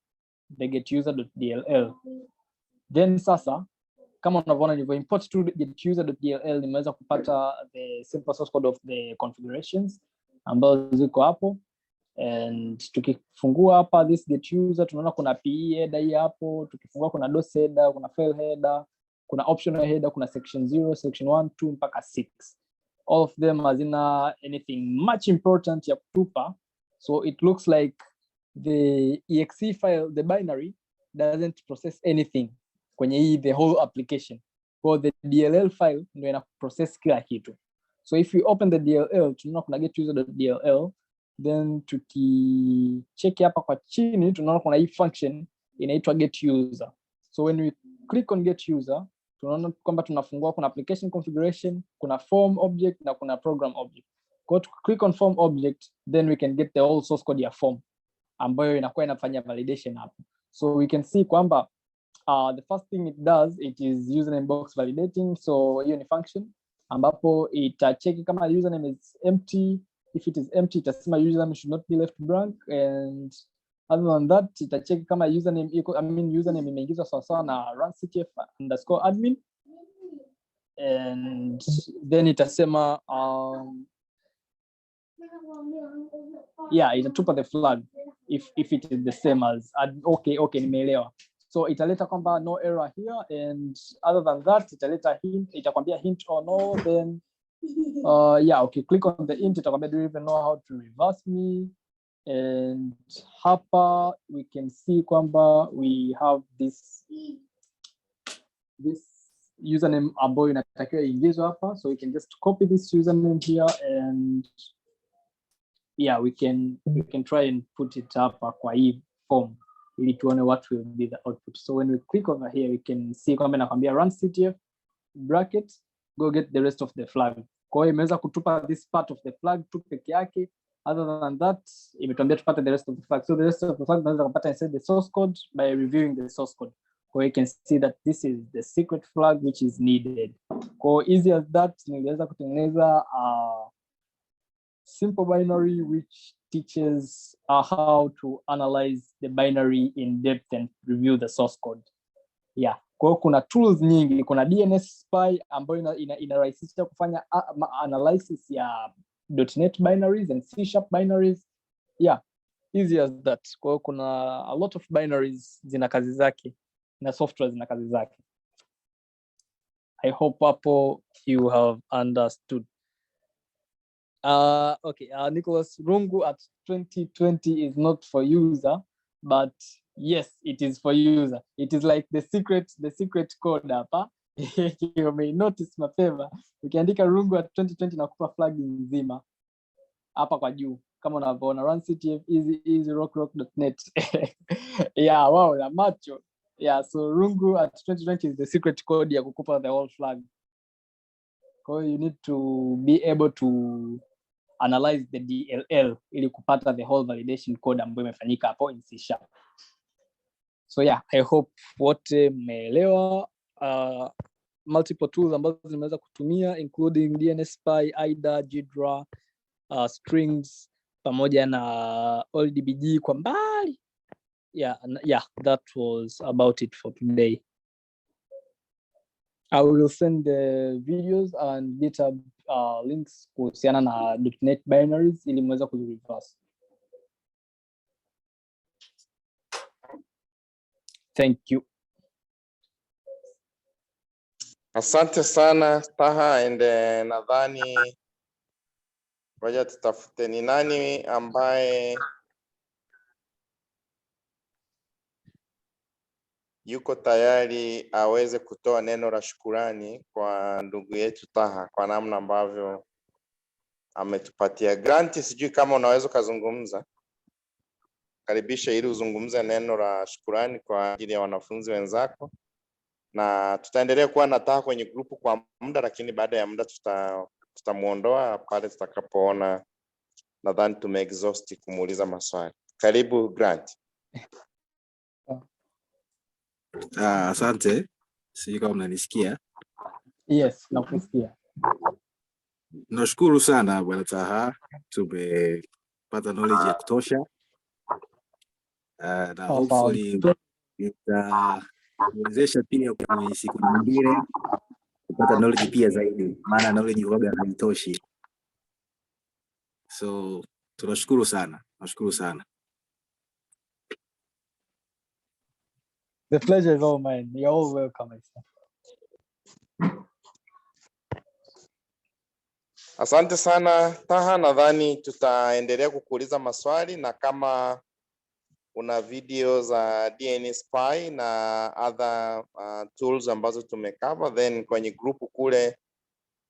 the get user.dll. Then sasa, kama unavyoona nilivyo import to get user.dll, nimeweza kupata the simple source code of the configurations ambazo ziko hapo. And tukifungua hapa this get user, tunaona kuna PE header hii hapo. Tukifungua kuna DOS header, kuna file header, kuna optional header, kuna section 0, section 1, 2 mpaka 6. All of them hazina anything much important ya kutupa. So it looks like the exe file, the binary, doesn't process anything kwenye hii the whole application. For the DLL file ndio ina process kila kitu. So if you open the DLL, tunaona kuna get user.dll. Then tukicheck hapa kwa chini tunaona kuna hii function inaitwa get user. So when we click on get user, tunaona kwamba tunafungua kuna application configuration, kuna form object na kuna program object. Go to click on form object, then we can get the whole source code ya form ambayo inakuwa inafanya validation hapo. So we can see kwamba the first thing it does, it is username box validating. So hiyo ni function ambapo itacheki kama username is empty. If it is empty, itasema username should not be left blank, and other than that itacheki kama username username imeingizwa sawasawa na runctf_admin, and then itasema itatupa the flag if it is the same as okay nimeelewa. So italeta kwamba no error here, and other than that italeta hint, itakwambia hint or no, then click on the int, itakwambia do you even know how to reverse me, and hapa we can see kwamba we have this username ambayo inatakiwa iingizwe hapa. So we can just copy this username here, and we can try and put it hapa kwa hii form ili tuone what will be the output. So when we click over here, we can see kwamba inakwambia run ctf bracket go get the rest of the flag. Kwa hiyo imeweza kutupa this part of the flag tu peke yake. Other than that, imetuambia tupate the rest of the flag. So the rest of the flag tunaweza kupata inside the source code by reviewing the source code. Kwa hiyo you can see that this is the secret flag which is needed. Kwa hiyo easy as that, niliweza kutengeneza simple binary which teaches how to analyze the binary in depth and review the source code. Kwa hiyo kuna tools nyingi, kuna DNS spy ambayo inarahisisha kufanya analysis ya .NET binaries and C# binaries. Easy as that. Kwa hiyo kuna a lot of binaries zina kazi zake na software zina kazi zake. I hope hapo you have understood. Nicholas, Rungu at 2020 is not for user, but yes, it is for user. It is like the secret code hapa. You may notice mapema. Ukiandika Rungu at 2020 nakupa flag nzima hapa kwa juu kama unavyoona run ctf easy rock.net. Wow, na macho. So Rungu at 2020 is the secret code ya kukupa the whole flag. So you need to be able to analyze the DLL ili kupata the whole validation code ambayo imefanyika hapo in C#. So I hope wote mmeelewa multiple tools ambazo nimeweza kutumia including DNS spy, IDA, GDRA, strings pamoja na OLDBG kwa mbali. That was about it for today. I will send the videos and GitHub links kuhusiana na .NET binaries ili mweza kuzireverse. Thank you. Asante sana Taha, and nadhani ngoja tutafute ni nani ambaye yuko tayari aweze kutoa neno la shukurani kwa ndugu yetu Taha kwa namna ambavyo ametupatia grant. Sijui kama unaweza kuzungumza. Karibisha ili uzungumze neno la shukurani kwa ajili ya wanafunzi wenzako, na tutaendelea kuwa na Taha kwenye grupu kwa muda, lakini baada ya muda tutamuondoa pale tutakapoona nadhani tumeexhaust kumuuliza maswali. Karibu Grant. Asante. Sijui kama mnanisikia. Yes, nakusikia. Nashukuru sana Bwana Taha, tumepata knowledge ya kutosha. Na hopefully itawezesha pia kwenye siku nyingine kupata knowledge pia zaidi, maana knowledge huwaga haitoshi. So tunashukuru sana. Nashukuru sana. The pleasure is all mine. You're all welcome. Asante sana Taha, nadhani tutaendelea kukuuliza maswali, na kama una video za DNS spy na other tools ambazo tumecover, then kwenye group kule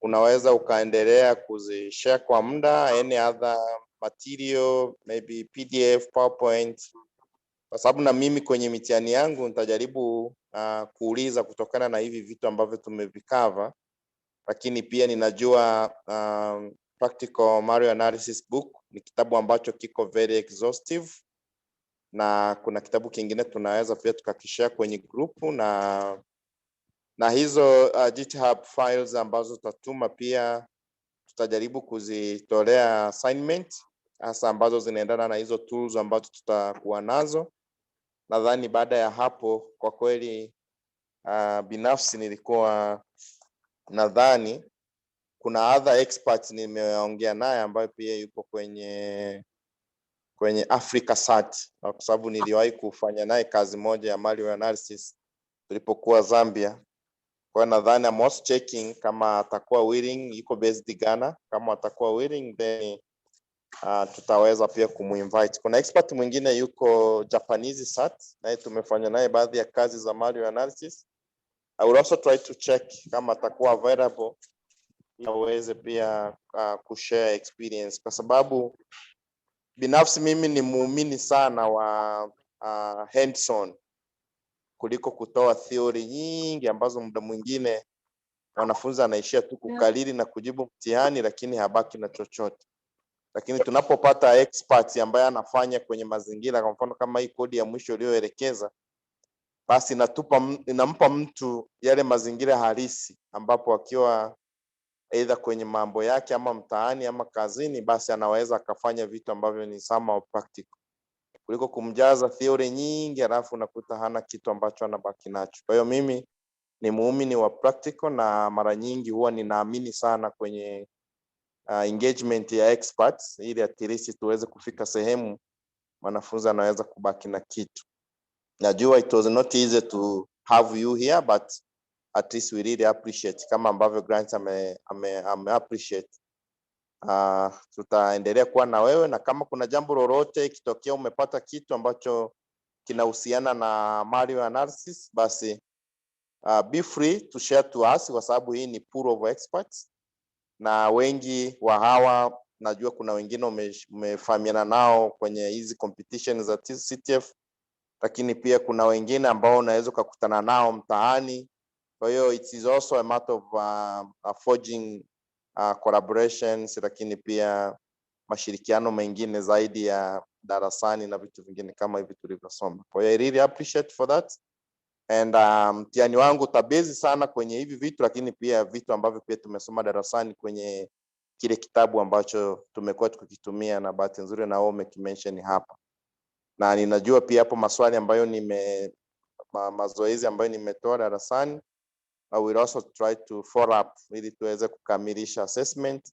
unaweza ukaendelea kuzishare kwa muda, any other material, maybe PDF, PowerPoint, kwa sababu na mimi kwenye mitihani yangu nitajaribu kuuliza kutokana na hivi vitu ambavyo tumevikava, lakini pia ninajua practical malware analysis book. Ni kitabu ambacho kiko very exhaustive, na kuna kitabu kingine tunaweza pia tukakishare kwenye grupu, na hizo GitHub files ambazo tutatuma pia tutajaribu kuzitolea assignment, hasa ambazo zinaendana na hizo tools ambazo tutakuwa nazo. Nadhani baada ya hapo kwa kweli binafsi nilikuwa nadhani kuna other experts nimeongea naye ambayo pia yuko kwenye Africa Sat, kwa sababu niliwahi kufanya naye kazi moja ya malware analysis tulipokuwa Zambia. Kwa nadhani I'm also checking kama atakuwa willing, yuko based Ghana. Kama atakuwa willing then tutaweza pia kumuinvite. Kuna expert mwingine yuko Japanese Sat, naye tumefanya naye baadhi ya kazi za malware analysis. I will also try to check kama atakuwa available aweze pia kushare experience, kwa sababu binafsi mimi ni muumini sana wa hands-on kuliko kutoa theory nyingi ambazo muda mwingine wanafunzi anaishia tu kukariri na kujibu mtihani lakini habaki na chochote. Lakini tunapopata experts ambaye anafanya kwenye mazingira, kwa mfano kama hii kodi ya mwisho iliyoelekeza, basi inampa mtu yale mazingira halisi ambapo akiwa either kwenye mambo yake ama mtaani ama kazini, basi anaweza akafanya vitu ambavyo ni somehow practical kuliko kumjaza theory nyingi alafu unakuta hana kitu ambacho anabaki nacho. Kwa hiyo mimi ni muumini wa practical, na mara nyingi huwa ninaamini sana kwenye engagement ya experts, ili at least tuweze kufika sehemu wanafunzi anaweza kubaki na kitu. Najua it was not easy to have you here, but at least we really appreciate kama ambavyo Grant ame appreciate. Tutaendelea kuwa na wewe, na kama kuna jambo lolote ikitokea umepata kitu ambacho kinahusiana na malware analysis, basi be free to share to us, kwa sababu hii ni pool of experts, na wengi wa hawa najua kuna wengine umefahamiana nao kwenye hizi competitions za CTF, lakini pia kuna wengine ambao unaweza kukutana nao mtaani. Kwa hiyo it is also a matter of forging collaborations, lakini pia mashirikiano mengine zaidi ya darasani na vitu vingine kama hivi tulivyosoma. Kwa hiyo I really appreciate for that, and mtihani wangu tabezi sana kwenye hivi vitu, lakini pia vitu ambavyo pia tumesoma darasani kwenye kile kitabu ambacho tumekuwa tukikitumia, na bahati nzuri na wewe umekimention hapa, na ninajua pia hapo maswali ambayo mazoezi ambayo nimetoa darasani, I will also try to follow up ili tuweze kukamilisha assessment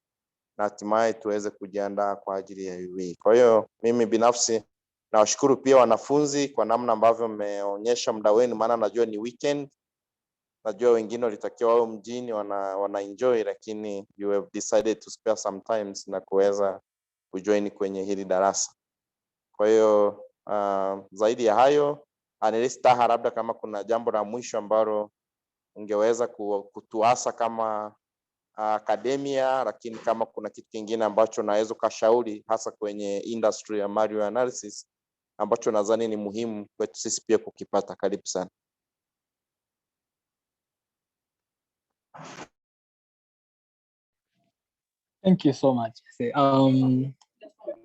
na hatimaye tuweze kujiandaa kwa ajili ya UE. Kwa hiyo mimi binafsi nawashukuru pia wanafunzi kwa namna ambavyo mmeonyesha muda wenu, maana najua ni weekend. Najua wengine walitakiwa wao mjini wana enjoy, lakini you have decided to spare some times na kuweza kujoin kwenye hili darasa. Kwa hiyo zaidi ya hayo, analyst Taha, labda kama kuna jambo la mwisho ambalo ungeweza kutuasa kama academia, lakini kama kuna kitu kingine ambacho naweza kushauri hasa kwenye industry ya malware analysis ambacho nadhani ni muhimu kwetu sisi pia kukipata, karibu sana. Thank you so much.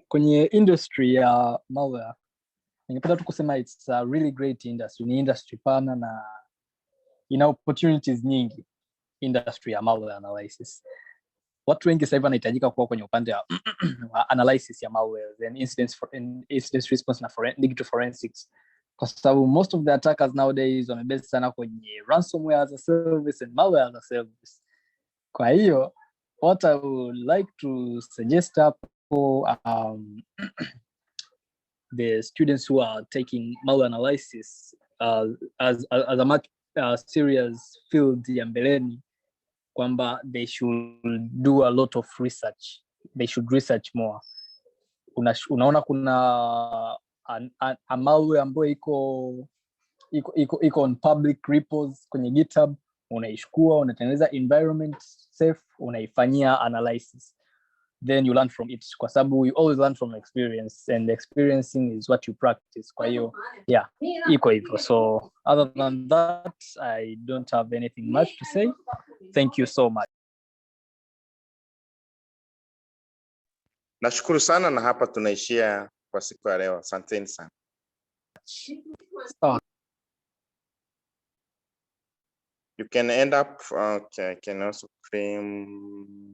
Kwenye industry ya malware, ningependa tu kusema it's a really great industry. Ni industry pana na ina opportunities nyingi, industry ya malware analysis. Watu wengi sasa hivi wanahitajika kuwa kwenye upande wa analysis ya malware and incident response na digital forensics, kwa sababu most of the attackers nowadays wamebase sana kwenye ransomware as a service and malware as a service. Kwa hiyo what I would like to suggest the students who are taking malware analysis as a much serious field ya mbeleni, kwamba they should do a lot of research. They should research more. Unaona kuna a malware ambayo iko on public repos kwenye GitHub, unaishukua, unatengeneza environment safe, unaifanyia analysis, then you learn from it, kwa sababu you always learn from experience, and experiencing is what you practice. Kwa hiyo yeah, iko hivyo. So other than that, I don't have anything much to say. Thank you so much. Nashukuru sana na hapa tunaishia kwa siku ya leo. Asanteni sana. You can end up, okay, I can also claim